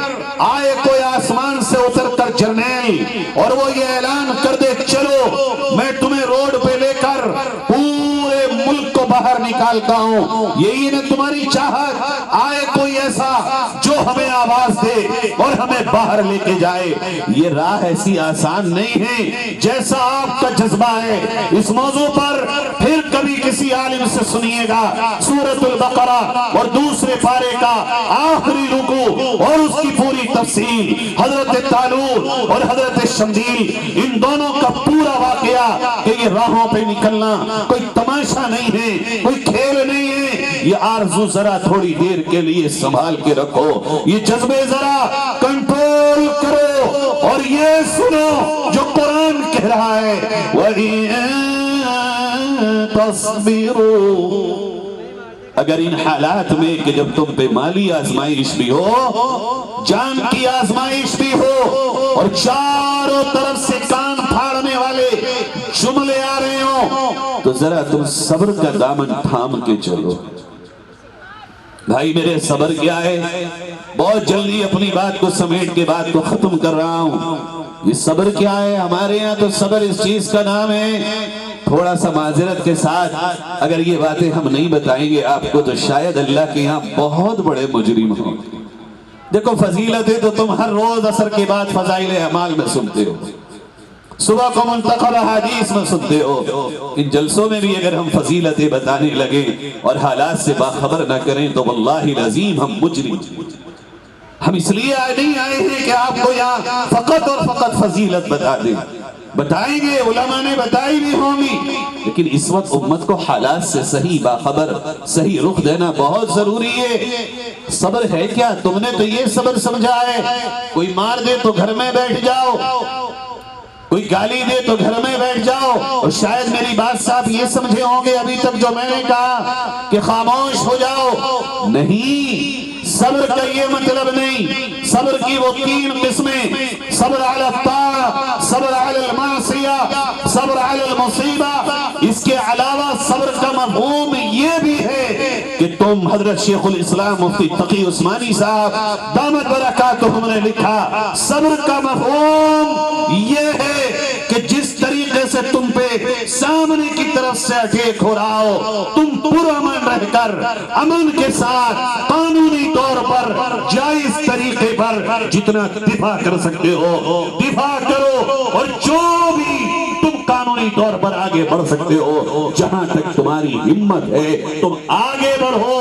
آئے کوئی آسمان سے اتر کر جرنیل، اور وہ یہ اعلان کر دے چلو میں تمہیں روڈ پہ لے کر پورے ملک کو باہر نکالتا ہوں، یہی نہ تمہاری چاہت۔ آئے کوئی ایسا جو ہمیں آواز دے اور ہمیں باہر لے کے جائے، یہ راہ ایسی آسان نہیں ہے جیسا آپ کا جذبہ ہے۔ اس موضوع پر پھر کبھی کسی عالم سے سنیے گا، سورۃ البقرہ اور دوسرے پارے کا آخری رکوع اور اس کی پوری تفصیل، حضرت طالوت اور حضرت شمدیل، ان دونوں کا پورا واقعہ کہ یہ راہوں پہ نکلنا کوئی تماشا نہیں ہے، کوئی کھیل نہیں ہے۔ یہ آرزو ذرا تھوڑی دیر کے لیے سنبھال کے رکھو، یہ جذبے ذرا کنٹرول کرو، اور یہ سنو جو قرآن کہہ رہا ہے وَإِن تصبروا۔ اگر ان حالات میں کہ جب تم پہ مالی آزمائش بھی ہو، جان کی آزمائش بھی ہو، اور چاروں طرف سے کان پھاڑنے والے جملے آ رہے ہوں، تو ذرا تم صبر کا دامن تھام کے چلو۔ بھائی میرے صبر کیا ہے؟ بہت جلدی اپنی بات کو سمیٹ کے بات کو ختم کر رہا ہوں۔ یہ صبر کیا ہے؟ ہمارے یہاں تو صبر اس چیز کا نام ہے، تھوڑا سا معذرت کے ساتھ اگر یہ باتیں ہم نہیں بتائیں گے آپ کو تو شاید اللہ کے یہاں بہت بڑے مجرم ہوں۔ دیکھو فضیلتیں تو تم ہر روز عصر کے بعد فضائل اعمال میں سنتے ہو، صبح کو منتقل حدیث میں سنتے ہو، ان جلسوں میں بھی اگر ہم فضیلتیں بتانے لگیں اور حالات سے باخبر نہ کریں تو واللہ العظیم ہم مجرم۔ ہم اس لیے نہیں آئے ہیں کہ آپ کو یہاں فقط اور فقط فضیلت بتا دیں، بتائیں گے، علماء نے بتائی بھی ہوں گی، لیکن اس وقت امت کو حالات سے صحیح باخبر، صحیح رخ دینا بہت ضروری ہے۔ صبر ہے کیا؟ تم نے تو یہ صبر سمجھا ہے کوئی مار دے تو گھر میں بیٹھ جاؤ، کوئی گالی دے تو گھر میں بیٹھ جاؤ. اور شاید میری بات صاحب یہ سمجھے ہوں گے ابھی تک جو میں نے کہا کہ خاموش ہو جاؤ. نہیں، صبر کا یہ مطلب نہیں. صبر کی وہ 3 قسمیں: صبر علی الطاعہ، صبر علی المعصیہ، صبر علی المصیبہ. اس کے علاوہ صبر کا مفہوم یہ بھی ہے کہ تم حضرت شیخ الاسلام مفتی تقی عثمانی صاحب دامت برکاتہم نے لکھا، صبر کا مفہوم یہ ہے کہ جس طریقے سے تم پہ سامنے کی طرف سے اٹیک ہو رہا ہو، تم پرامن رہ کر امن کے ساتھ قانونی طور پر جائز طریقے پر جتنا دفاع کر سکتے ہو دفاع کرو، اور جو بھی تم قانونی طور پر آگے بڑھ سکتے ہو، جہاں تک تمہاری ہمت ہے تم آگے بڑھو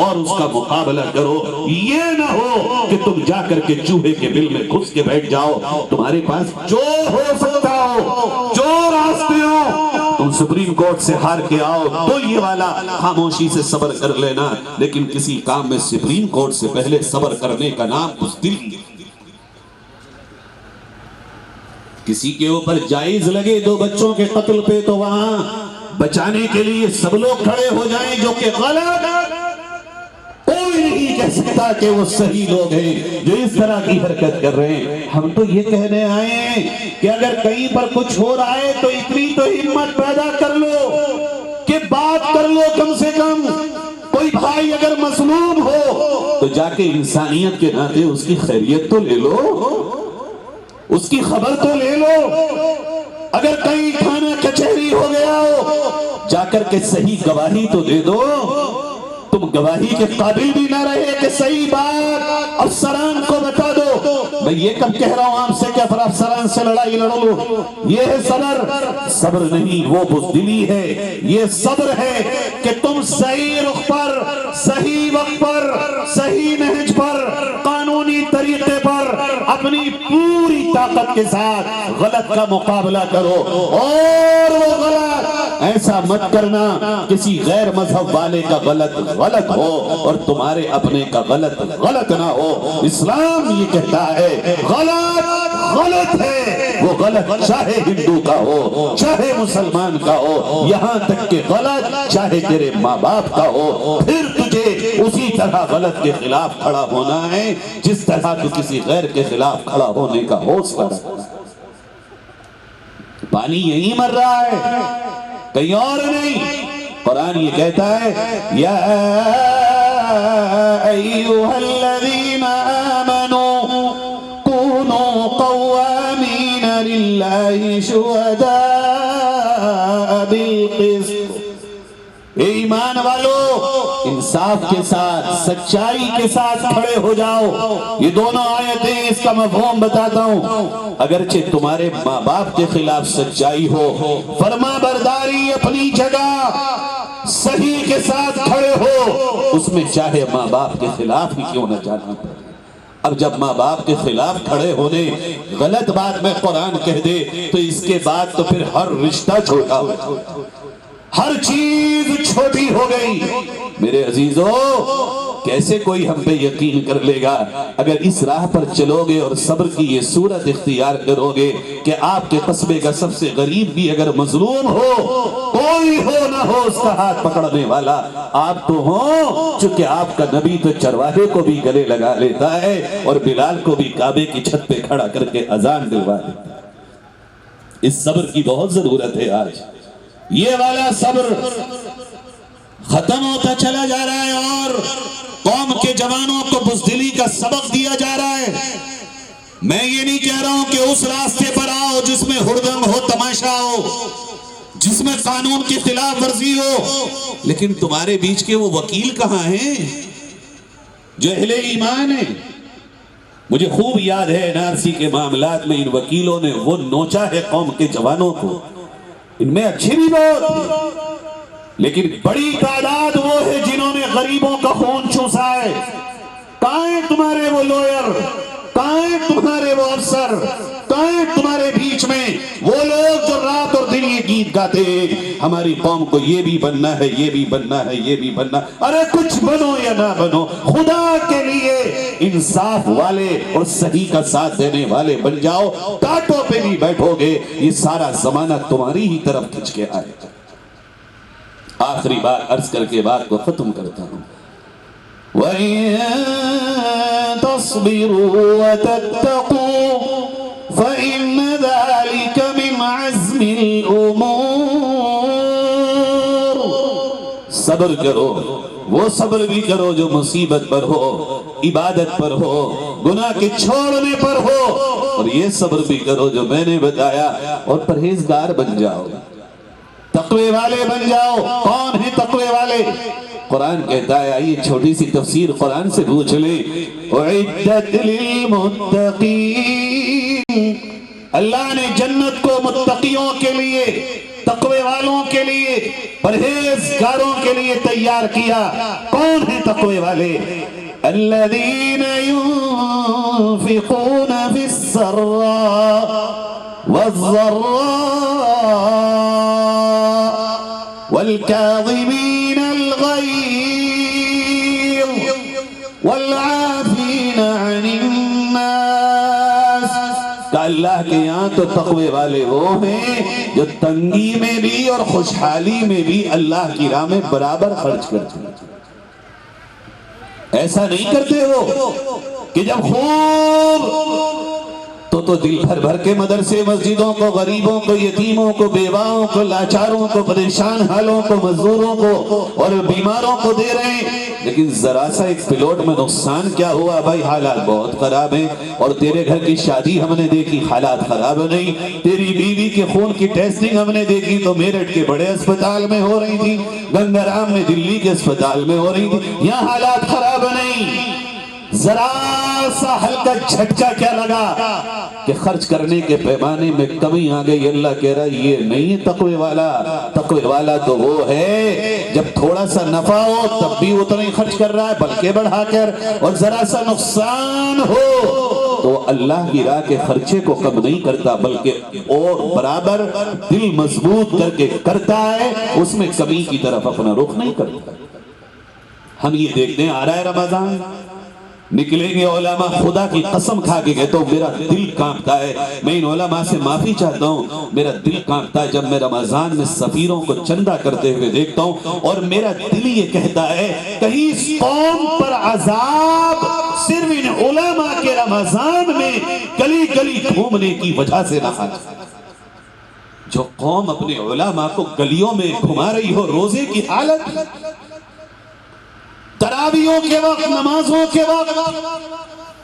اور اس کا مقابلہ کرو. یہ نہ ہو کہ تم جا کر کے چوہے کے بل میں گھس کے بیٹھ جاؤ. تمہارے پاس جو ہو سکتا ہو، جو راستے ہو، تم سپریم کورٹ سے ہار کے آؤ تو یہ والا خاموشی سے صبر کر لینا. لیکن کسی کام میں سپریم کورٹ سے پہلے صبر کرنے کا نام بزدلی. کسی کے اوپر جائز لگے 2 بچوں کے قتل پہ تو وہاں بچانے کے لیے سب لوگ کھڑے ہو جائیں، جو کہ غلط. کوئی نہیں کہہ سکتا کہ وہ صحیح لوگ ہیں جو اس طرح کی حرکت کر رہے ہیں. ہم تو یہ کہنے آئے ہیں کہ اگر کہیں پر کچھ ہو رہا ہے تو اتنی تو ہمت پیدا کر لو کہ بات کر لو. کم سے کم کوئی بھائی اگر مظلوم ہو تو جا کے انسانیت کے ناطے اس کی خیریت تو لے لو، اس کی خبر تو لے لو. اگر کہیں تھانہ کچہری ہو گیا ہو، جا کر کے صحیح گواہی تو دے دو. تم گواہی کے قابل بھی نہ رہے کہ صحیح بات افسران کو بتا دو. میں یہ کب کہہ رہا ہوں آپ سے کہ افسران سے لڑائی لڑو لو. یہ ہے صبر. صبر نہیں، وہ بزدلی ہے. یہ صبر ہے کہ تم صحیح رخ پر، صحیح وقت پر، صحیح نہج پر، قانونی طریقے پر اپنی پوری طاقت کے ساتھ غلط کا مقابلہ کرو. اور وہ غلط ایسا مت کرنا کسی غیر مذہب والے کا غلط ہو اور تمہارے اپنے کا غلط نہ ہو. اسلام یہ کہتا ہے غلط ہے وہ غلط چاہے ہندو کا ہو، چاہے مسلمان کا ہو، یہاں تک کہ غلط چاہے تیرے ماں باپ کا ہو. پھر تجھے اسی طرح غلط کے خلاف کھڑا ہونا ہے جس طرح تو کسی غیر کے خلاف کھڑا ہونے کا حوصلہ رکھتا. پانی یہی مر رہا ہے، کہیں اور نہیں. قرآن یہ کہتا ہے یا ایھا الذین آمنوا کونوا قوامین للہ شہداء بالقسط. اے ایمان والو، انصاف کے ساتھ، سچائی کے ساتھ کھڑے ہو جاؤ. یہ دونوں آیتیں اس کا مفہوم بتاتا ہوں. اگرچہ تمہارے ماں باپ کے خلاف سچائی ہو، فرما برداری اپنی جگہ، صحیح کے ساتھ کھڑے ہو، اس میں چاہے ماں باپ کے خلاف ہی کیوں نہ جانا پڑے. اب جب ماں باپ کے خلاف کھڑے ہونے غلط بات میں قرآن کہہ دے تو اس کے بعد تو پھر ہر رشتہ چھوٹا ہو، ہر چیز چھوٹی ہو گئی. میرے عزیزو، کیسے کوئی ہم پہ یقین کر لے گا اگر اس راہ پر چلو گے اور صبر کی یہ صورت اختیار کرو گے کہ آپ کے قصبے کا سب سے غریب بھی اگر مظلوم ہو، کوئی ہو نہ ہو اس کا ہاتھ پکڑنے والا آپ تو ہوں. چونکہ آپ کا نبی تو چرواہے کو بھی گلے لگا لیتا ہے اور بلال کو بھی کعبے کی چھت پہ کھڑا کر کے اذان دلوا دیتا ہے. اس صبر کی بہت ضرورت ہے. آج یہ والا صبر ختم ہوتا چلا جا رہا ہے اور قوم کے جوانوں کو بزدلی کا سبق دیا جا رہا ہے. میں یہ نہیں کہہ رہا ہوں کہ اس راستے پر آؤ جس میں ہڑدنگ ہو، تماشا ہو، جس میں قانون کی خلاف ورزی ہو، لیکن تمہارے بیچ کے وہ وکیل کہاں ہیں جو اہل ایمان ہیں؟ مجھے خوب یاد ہے NRC کے معاملات میں ان وکیلوں نے وہ نوچا ہے قوم کے جوانوں کو. ان میں اچھے بھی بہت، لیکن بڑی تعداد وہ ہے جنہوں نے غریبوں کا خون چوسا ہے. کہاں ہیں تمہارے وہ لوئر؟ کہاں ہیں تمہارے وہ افسر؟ کہاں ہیں تمہارے بیچ میں وہ لوگ جو رات اور دن یہ گیت گاتے ہیں ہماری قوم کو یہ بھی بننا ہے، یہ بھی بننا ہے، یہ بھی بننا؟ ارے کچھ بنو یا نہ بنو، خدا کے لیے انصاف والے اور صحیح کا ساتھ دینے والے بن جاؤ، کانٹوں پہ بھی بیٹھو گے، یہ سارا زمانہ تمہاری ہی طرف کھنچ کے آئے گا۔ آخری بات عرض کر کے بات کو ختم کرتا ہوں، وَإِن تَصْبِرُوا وَتَتَّقُوا فَإِنَّ ذَلِكَ مِنْ عَزْمِ الْأُمُورِ۔ صبر کرو، وہ صبر بھی کرو جو مصیبت پر ہو، عبادت پر ہو، گناہ کے چھوڑنے پر ہو، اور یہ صبر بھی کرو جو میں نے بتایا، اور پرہیزگار بن جاؤ، تقوی والے بن جاؤ۔ کون ہیں تقوی والے؟ قرآن کہتا ہے، آئیے چھوٹی سی تفسیر قرآن سے پوچھ لیں، اعدت للمتقین، اللہ نے جنت کو متقیوں کے لیے، تقوی والوں کے لیے، پرہیزگاروں کے لیے تیار کیا۔ کون ہیں تقوی والے؟ الذین ينفقون فی السراء والضراء والكاظمين الغيظ والعافين عن الناس۔ کہ اللہ کے یہاں تو تقوی والے وہ ہیں جو تنگی میں بھی اور خوشحالی میں بھی اللہ کی راہ میں برابر خرچ کرتے ہیں۔ ایسا نہیں کرتے وہ کہ جب خوب تو دل بھر بھر کے مدرسے مسجدوں کو، غریبوں کو، یتیموں کو، بیواؤں کو، لاچاروں کو، پریشان حالوں کو، مزدوروں کو اور بیماروں کو دے رہے ہیں، لیکن ذرا سا ایک پلاٹ میں نقصان کیا ہوا؟ بھائی حالات بہت خراب ہیں، اور تیرے گھر کی شادی ہم نے دیکھی، حالات خراب نہیں، تیری بیوی کے خون کی ٹیسٹنگ ہم نے دیکھی تو میرٹھ کے بڑے اسپتال میں ہو رہی تھی، گنگا رام میں دلی کے اسپتال میں ہو رہی تھی، یہاں حالات خراب نہیں۔ ذرا سا ہلکا جھٹکا کیا لگا کہ خرچ کرنے کے پیمانے میں کمی آ گئی۔ اللہ کہہ رہا ہے یہ نہیں ہے تقوی والا، تقوی والا تو وہ ہے جب تھوڑا سا نفع ہو تب بھی اتنا ہی خرچ کر رہا ہے بلکہ بڑھا کر، اور ذرا سا نقصان ہو تو اللہ کی راہ کے خرچے کو کم نہیں کرتا بلکہ اور برابر دل مضبوط کر کے کرتا ہے، اس میں کمی کی طرف اپنا رخ نہیں کرتا۔ ہم یہ دیکھتے ہیں آ رہا ہے رمضان، نکلیں گے علماء، خدا کی قسم کھا کے کہتا ہوں میرا دل کانپتا ہے، میں ان علماء سے معافی چاہتا ہوں، میرا دل کانپتا ہے جب میں رمضان میں سفیروں کو چندہ کرتے ہوئے دیکھتا ہوں، اور میرا دل یہ کہتا ہے کہیں اس قوم پر عذاب صرف ان علماء کے رمضان میں گلی گلی گھومنے کی وجہ سے نہ آ جائے۔ جو قوم اپنے علماء کو گلیوں میں گھما رہی ہو روزے کی حالت، تراویحوں کے وقت، نمازوں کے وقت،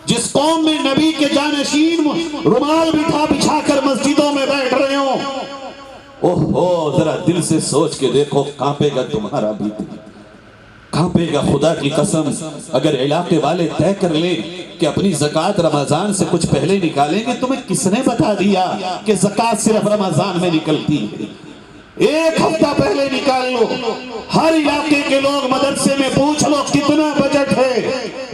جس قوم میں نبی کے جانشین رومال بچھا کر مسجدوں میں بیٹھ رہے ہوں، اوہو ذرا دل سے سوچ کے دیکھو، کانپے گا تمہارا بھی دل، کانپے گا خدا کی قسم۔ اگر علاقے والے طے کر لیں کہ اپنی زکوٰۃ رمضان سے کچھ پہلے نکالیں گے، تمہیں کس نے بتا دیا کہ زکوٰۃ صرف رمضان میں نکلتی ہے؟ ایک ہفتہ پہلے نکال لو، ہر علاقے کے لوگ مدرسے میں پوچھ لو کتنا بجٹ ہے،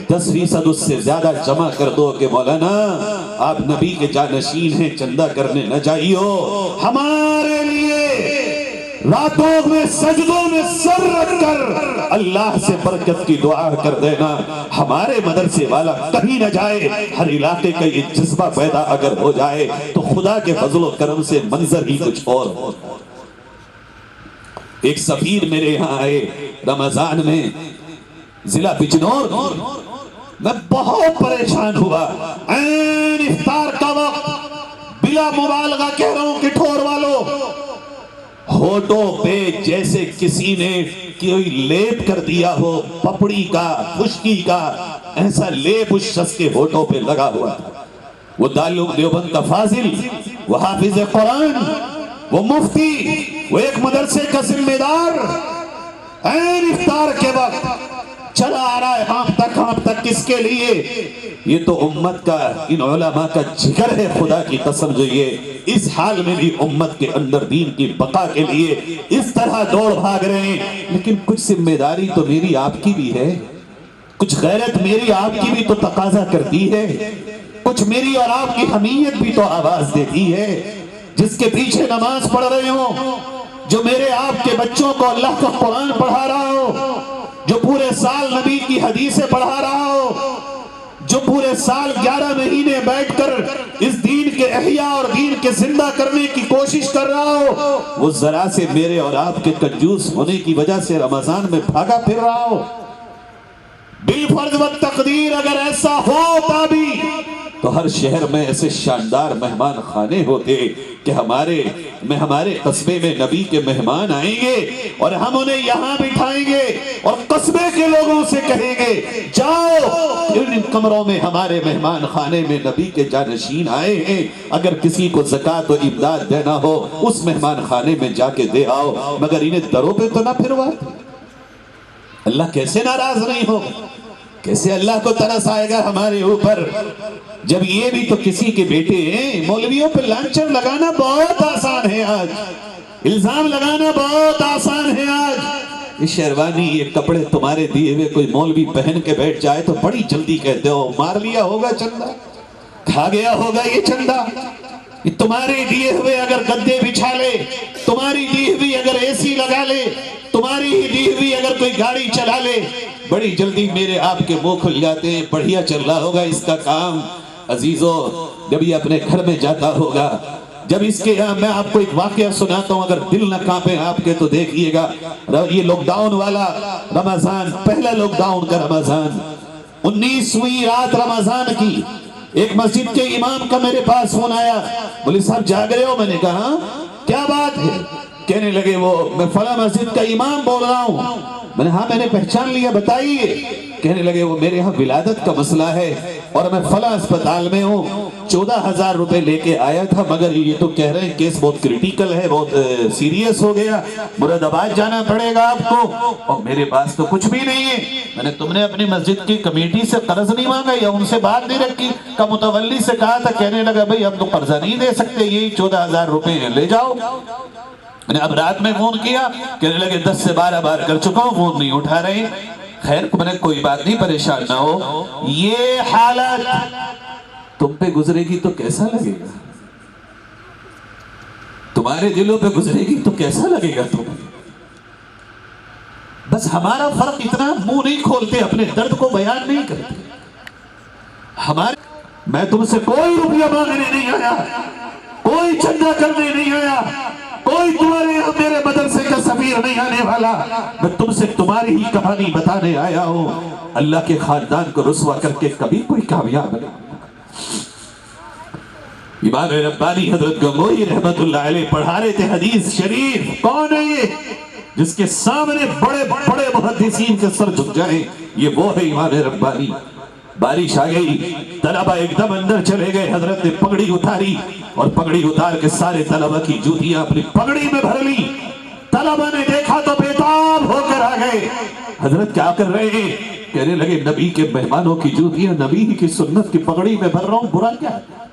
10% اس سے زیادہ جمع کر دو کہ مولانا آپ نبی کے جانشین ہیں، چندہ کرنے نہ جائیو، ہمارے لیے راتوں میں سجدوں میں سر رکھ کر اللہ سے برکت کی دعا کر دینا، ہمارے مدرسے والا کہیں نہ جائے۔ ہر علاقے کا یہ جذبہ پیدا اگر ہو جائے تو خدا کے فضل و کرم سے منظر ہی کچھ اور ہو۔ ایک سفیر میرے یہاں آئے رمضان میں ضلع بجنور، میں بہت پریشان ہوا، عین افطار کا وقت، بلا مبالغہ کہہ رہا ہوں کہ ٹھور والوں ہونٹوں پہ جیسے کسی نے کوئی لیپ کر دیا ہو، پپڑی کا، خشکی کا، ایسا لیپ اس شخص کے ہونٹوں پہ لگا ہوا تھا۔ وہ دارالعلوم دیوبند کا فاضل، وہ حافظ قرآن، وہ مفتی، وہ ایک مدرسے کا ذمہ دار، عین افطار کے وقت چلا آ رہا ہے ہانپ تک کس کے لیے؟ یہ تو امت کا، ان علماء کا جگر ہے خدا کی قسم، جو یہ اس حال میں بھی امت کے اندر دین کی بقا کے لیے اس طرح دوڑ بھاگ رہے ہیں۔ لیکن کچھ ذمہ داری تو میری آپ کی بھی ہے، کچھ غیرت میری آپ کی بھی تو تقاضا کرتی ہے، کچھ میری اور آپ کی حمیت بھی تو آواز دیتی ہے۔ جس کے پیچھے نماز پڑھ رہے ہوں، جو میرے آپ کے بچوں کو اللہ کا قرآن پڑھا رہا ہو، جو پورے سال نبی کی حدیثیں پڑھا رہا ہو، جو پورے سال 11 مہینے بیٹھ کر اس دین کے احیاء اور دین کے زندہ کرنے کی کوشش کر رہا ہو، وہ ذرا سے میرے اور آپ کے کنجوس ہونے کی وجہ سے رمضان میں بھاگا پھر رہا ہو۔ بالفرض و تقدیر اگر ایسا ہوتا بھی تو ہر شہر میں ایسے شاندار مہمان خانے ہوتے کہ ہمارے قصبے میں نبی کے مہمان آئیں گے اور ہم انہیں یہاں بٹھائیں گے اور قصبے کے لوگوں سے کہیں گے جاؤ ان کمروں میں ہمارے مہمان خانے میں نبی کے جانشین آئے ہیں، اگر کسی کو زکوٰۃ و امداد دینا ہو اس مہمان خانے میں جا کے دے آؤ، مگر انہیں دروں پہ تو نہ پھرواتے۔ اللہ کیسے ناراض نہیں ہوگا؟ کیسے اللہ کو ترس آئے گا ہمارے اوپر، جب یہ بھی تو کسی کے بیٹے ہیں۔ مولویوں پہ لانچر لگانا بہت آسان ہے آج، الزام لگانا بہت آسان ہے آج۔ یہ شیروانی، یہ کپڑے تمہارے دیے ہوئے کوئی مولوی پہن کے بیٹھ جائے تو بڑی جلدی کہتے ہو مار لیا ہوگا چندہ، کھا گیا ہوگا یہ چندہ۔ تمہارے دیے ہوئے اگر گدے بچھا لے، تمہاری دی ہوئی اگر اے سی لگا لے، تمہاری ہی دی ہوئی اگر کوئی گاڑی چلا لے، بڑی جلدی میرے آپ کے منہ کھل جاتے ہیں، بڑھیا چل رہا ہوگا اس کا کام۔ عزیزو، جب یہ اپنے گھر میں جاتا ہوگا، جب اس کے یہاں میں آپ کو ایک واقعہ سناتا ہوں، اگر دل نہ کانپے آپ کے تو دیکھیے گا۔ یہ لاک ڈاؤن والا رمضان، پہلا لاک ڈاؤن کا رمضان، 19ویں رات رمضان کی، ایک مسجد کے امام کا میرے پاس فون آیا، بولے صاحب جاگ رہے ہو؟ میں نے کہا کیا بات ہے؟ کہنے لگے وہ میں فلاں مسجد کا امام بول رہا ہوں۔ میں نے ہاں میں نے پہچان لیا، بتائیے۔ کہنے لگے وہ میرے ہاں ولادت کا مسئلہ ہے اور میں فلاں اسپتال میں ہوں، 14,000 روپے لے کے آیا تھا، مگر یہ تو کہہ رہے ہیں کیس بہت کریٹیکل ہے، بہت سیریس ہو گیا، مراد آباد جانا پڑے گا آپ کو، اور میرے پاس تو کچھ بھی نہیں ہے۔ میں نے تم نے اپنی مسجد کی کمیٹی سے قرض نہیں مانگا یا ان سے بات نہیں رکھی؟ کا متولی سے کہا تھا، کہنے لگا بھئی ہم تو قرضہ نہیں دے سکتے، یہی 14,000 روپے لے جاؤ۔ میں نے اب رات میں فون کیا، کہنے لگے 10 سے 12 بار کر چکا ہوں، فون نہیں اٹھا رہے۔ خیر میں نے کوئی بات نہیں، پریشان نہ ہو، یہ حالت تم پہ گزرے گی تو کیسا لگے گا؟ تمہارے دلوں پہ گزرے گی تو کیسا لگے گا تمہیں؟ بس ہمارا فرق اتنا، منہ نہیں کھولتے، اپنے درد کو بیان نہیں کرتے۔ میں تم سے کوئی روپیہ مانگنے نہیں آیا، کوئی چندہ کرنے نہیں آیا، کوئی تمہارے یہاں میرے مدرسے کا سفیر نہیں آنے والا، میں تم سے تمہاری ہی کہانی بتانے آیا ہوں۔ اللہ کے خاندان کو رسوا کر کے کبھی کوئی کامیاب نہیں۔ امام ربانی حضرت گنگوہی رحمت اللہ علیہ پڑھا رہے تھے حدیث شریف۔ کون ہے یہ جس کے سامنے بڑے بڑے محدثین کے سر جھک جائیں؟ یہ وہ ہے امام ربانی۔ بارش آ گئی، طلبہ ایک دم اندر چلے گئے، حضرت نے پگڑی اتاری اور پگڑی اتار کے سارے طلبہ کی جوتیاں اپنی پگڑی میں بھر لی۔ طلبہ نے دیکھا تو بےتاب ہو کر آ گئے، حضرت کیا کر رہے ہیں؟ کہنے لگے نبی کے مہمانوں کی جوتیاں نبی کی سنت کی پگڑی میں بھر رہا ہوں، برا کیا ہے؟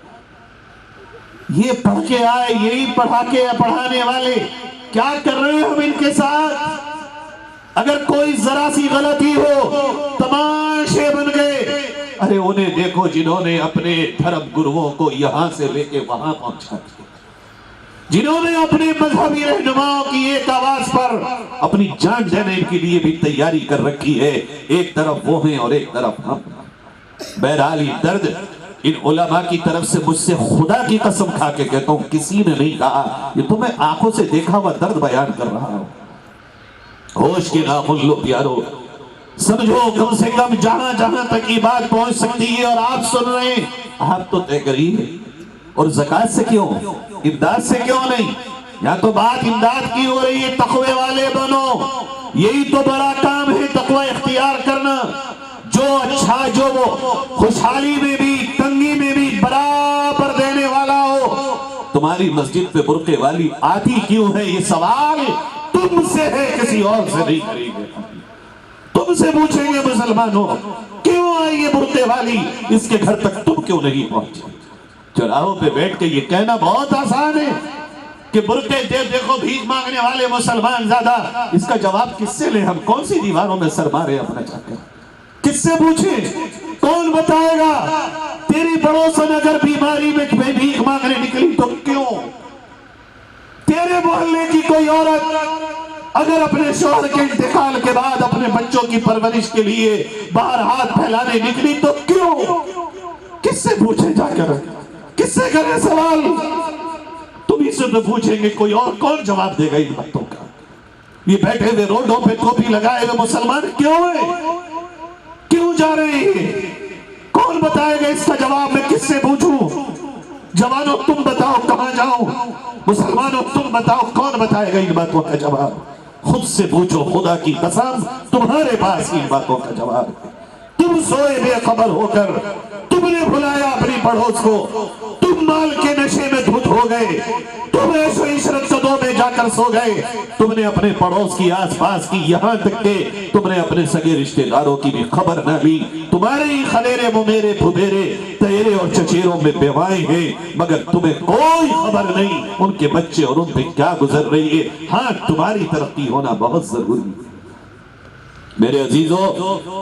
یہ پڑھ کے آئے، یہی پڑھا کے پڑھانے والے، کیا کر رہے ہیں ہم ان کے ساتھ؟ اگر کوئی ذرا سی غلطی ہو تماشے بن گئے۔ ارے انہیں دیکھو جنہوں نے اپنے دھرم گرووں کو یہاں سے لے کے وہاں پہنچا دیا، جنہوں نے اپنے مذہبی رہنماؤں کی ایک آواز پر اپنی جان دینے کے لیے بھی تیاری کر رکھی ہے۔ ایک طرف وہ ہیں اور ایک طرف ہم۔ بہرحال یہ درد ان علماء کی طرف سے مجھ سے خدا کی قسم کھا کے کہتا ہوں کسی نے نہیں کہا، یہ تو میں آنکھوں سے دیکھا ہوا درد بیان کر رہا ہوں۔ ہوش کے ناخن لو پیارو، سمجھو کم سے کم جہاں جہاں تک یہ بات پہنچ سکتی ہے اور آپ سن رہے ہیں، آپ تو طے کریے۔ اور زکوٰۃ سے کیوں، امداد سے کیوں نہیں؟ یا تو بات امداد کی ہو رہی ہے، تقوی والے بنو، یہی تو بڑا کام ہے تقوی اختیار کرنا۔ جو اچھا، جو وہ خوشحالی میں بھی تنگی میں بھی برابر دینے والا ہو۔ تمہاری مسجد پہ برقعے والی آتی کیوں ہے؟ یہ سوال تم سے ہے، کسی اور سے نہیں کریں گے۔ تم سے پوچھیں گے مسلمانوں، کیوں آئی یہ برقعے والی؟ اس کے گھر تک تم کیوں نہیں پہنچے؟ چوراہوں پہ بیٹھ کے یہ کہنا بہت آسان ہے کہ برقعے دیکھو بھیک مانگنے والے مسلمان زیادہ۔ اس کا جواب کس سے لیں ہم؟ کون سی دیواروں میں سر مارے اپنا جا کر؟ کس سے پوچھیں؟ کون بتائے گا؟ تیری پڑوسن اگر بیماری میں بھیک مانگنے نکلی تو کیوں؟ تیرے محلے کی کوئی عورت اگر اپنے شوہر کے انتقال کے بعد اپنے بچوں کی پرورش کے لیے باہر ہاتھ پھیلانے نکلی تو کیوں؟ کس سے پوچھیں جا کر؟ کس سے کریں سوال؟ تم ہی سے تو پوچھیں گے، کوئی اور کون جواب دے گا ان باتوں کا؟ یہ بیٹھے ہوئے روڈوں پہ ٹوپی لگائے ہوئے مسلمان کیوں ہیں؟ کیوں جا رہے ہیں؟ کون بتائے گا اس کا جواب؟ میں کس سے پوچھوں؟ جوانوں تم بتاؤ کہاں جاؤں؟ مسلمانوں تم بتاؤ کون بتائے گا ان باتوں کا جواب؟ خود سے پوچھو، خدا کی قسم تمہارے پاس ان باتوں کا جواب ہے۔ تم سوئے بے خبر ہو کر تم نے بھلایا اپنی پڑوس کو، تم مال کے نشے میں دھت ہو گئے، تم عیش و عشرت صدوں میں جا کر سو گئے، تم نے اپنے پڑوس کی آس پاس کی یہاں تک کہ تم نے اپنے سگے رشتہ داروں کی بھی خبر نہ لی۔ تمہارے ہی خلیرے ممیرے پھپیرے تیرے اور چچیروں میں بیوائیں ہیں، مگر تمہیں کوئی خبر نہیں ان کے بچے اور ان پہ کیا گزر رہی ہے۔ ہاں تمہاری ترقی ہونا بہت ضروری ہے۔ میرے عزیزوں،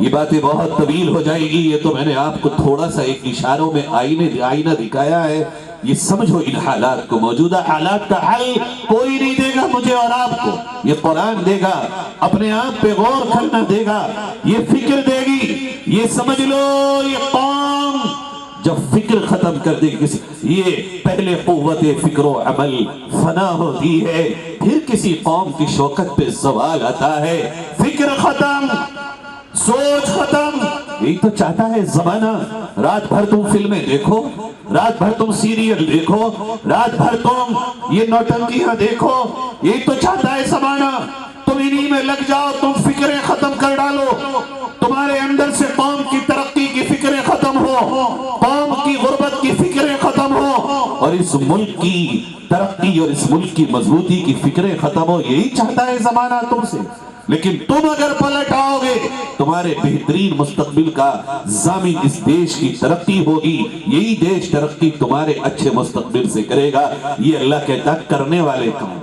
یہ باتیں بہت طویل ہو جائے گی، یہ تو میں نے آپ کو تھوڑا سا ایک اشاروں میں آئینہ دکھایا ہے۔ یہ سمجھو ان حالات کو، موجودہ حالات کا حل کوئی نہیں دے گا مجھے اور آپ کو، یہ قرآن دے گا، اپنے آپ پہ غور کرنا دے گا، یہ فکر دے گی۔ یہ سمجھ لو یہ قوم جب فکر ختم کر دے گی، یہ پہلے قوت فکر و عمل فنا ہوتی ہے، پھر کسی قوم کی شوکت پہ زوال آتا ہے۔ فکر ختم، سوچ ختم، یہی تو چاہتا ہے زمانہ۔ رات بھر تم فلمیں دیکھو، رات بھر تم سیریل دیکھو، رات بھر تم یہ نوٹنکیاں دیکھو، یہی تو چاہتا ہے زمانہ۔ تم انہی میں لگ جاؤ، تم فکریں ختم کر ڈالو، تمہارے اندر سے قوم کی ترقی کی فکریں ختم ہو، قوم کی غربت کی فکریں ختم ہو، اور اس ملک کی ترقی اور اس ملک کی مضبوطی کی فکریں ختم ہو، یہی چاہتا ہے زمانہ تم سے۔ لیکن تم اگر پلٹ آؤ گے، تمہارے بہترین مستقبل کا ضامن اس دیش کی ترقی ہوگی، یہی دیش ترقی تمہارے اچھے مستقبل سے کرے گا۔ یہ اللہ کہتا کرنے والے کام،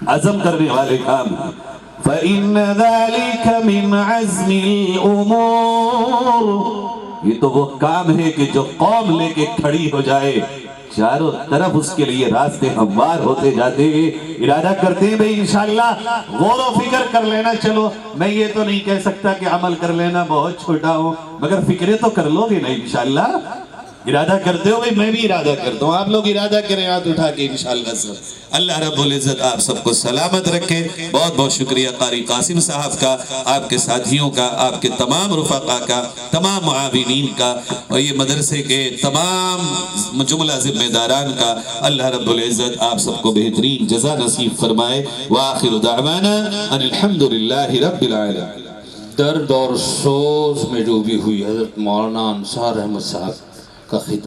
عزم کرنے والے کام۔ فَإِنَّ ذَلِكَ مِنْ عَزْمِ الْأُمُورِ، یہ تو وہ کام ہے کہ جو قوم لے کے کھڑی ہو جائے، چاروں طرف اس کے لیے راستے ہموار ہوتے جاتے ہیں۔ ارادہ کرتے ہیں بھئی انشاءاللہ غور و فکر کر لینا۔ چلو میں یہ تو نہیں کہہ سکتا کہ عمل کر لینا بہت چھوٹا ہو، مگر فکریں تو کر لو گے نا انشاءاللہ۔ ارادہ کرتے ہو بھئی، میں بھی ارادہ کرتا ہوں، آپ لوگ ارادہ کریں ہاتھ اٹھا کے انشاءاللہ سب۔ اللہ رب العزت آپ سب کو سلامت رکھے۔ بہت بہت شکریہ قاری قاسم صاحب کا، آپ کے ساتھیوں کا، آپ کے تمام رفقا کا، تمام معاونین کا، اور یہ مدرسے کے تمام جملہ ذمہ داران کا۔ اللہ رب العزت آپ سب کو بہترین جزا نصیب فرمائے۔ وآخر دعوانا ان الحمدللہ رب العالمین۔ درد اور سوز میں ڈوبی ہوئی حضرت مولانا انصار احمد صاحب کا خطبہ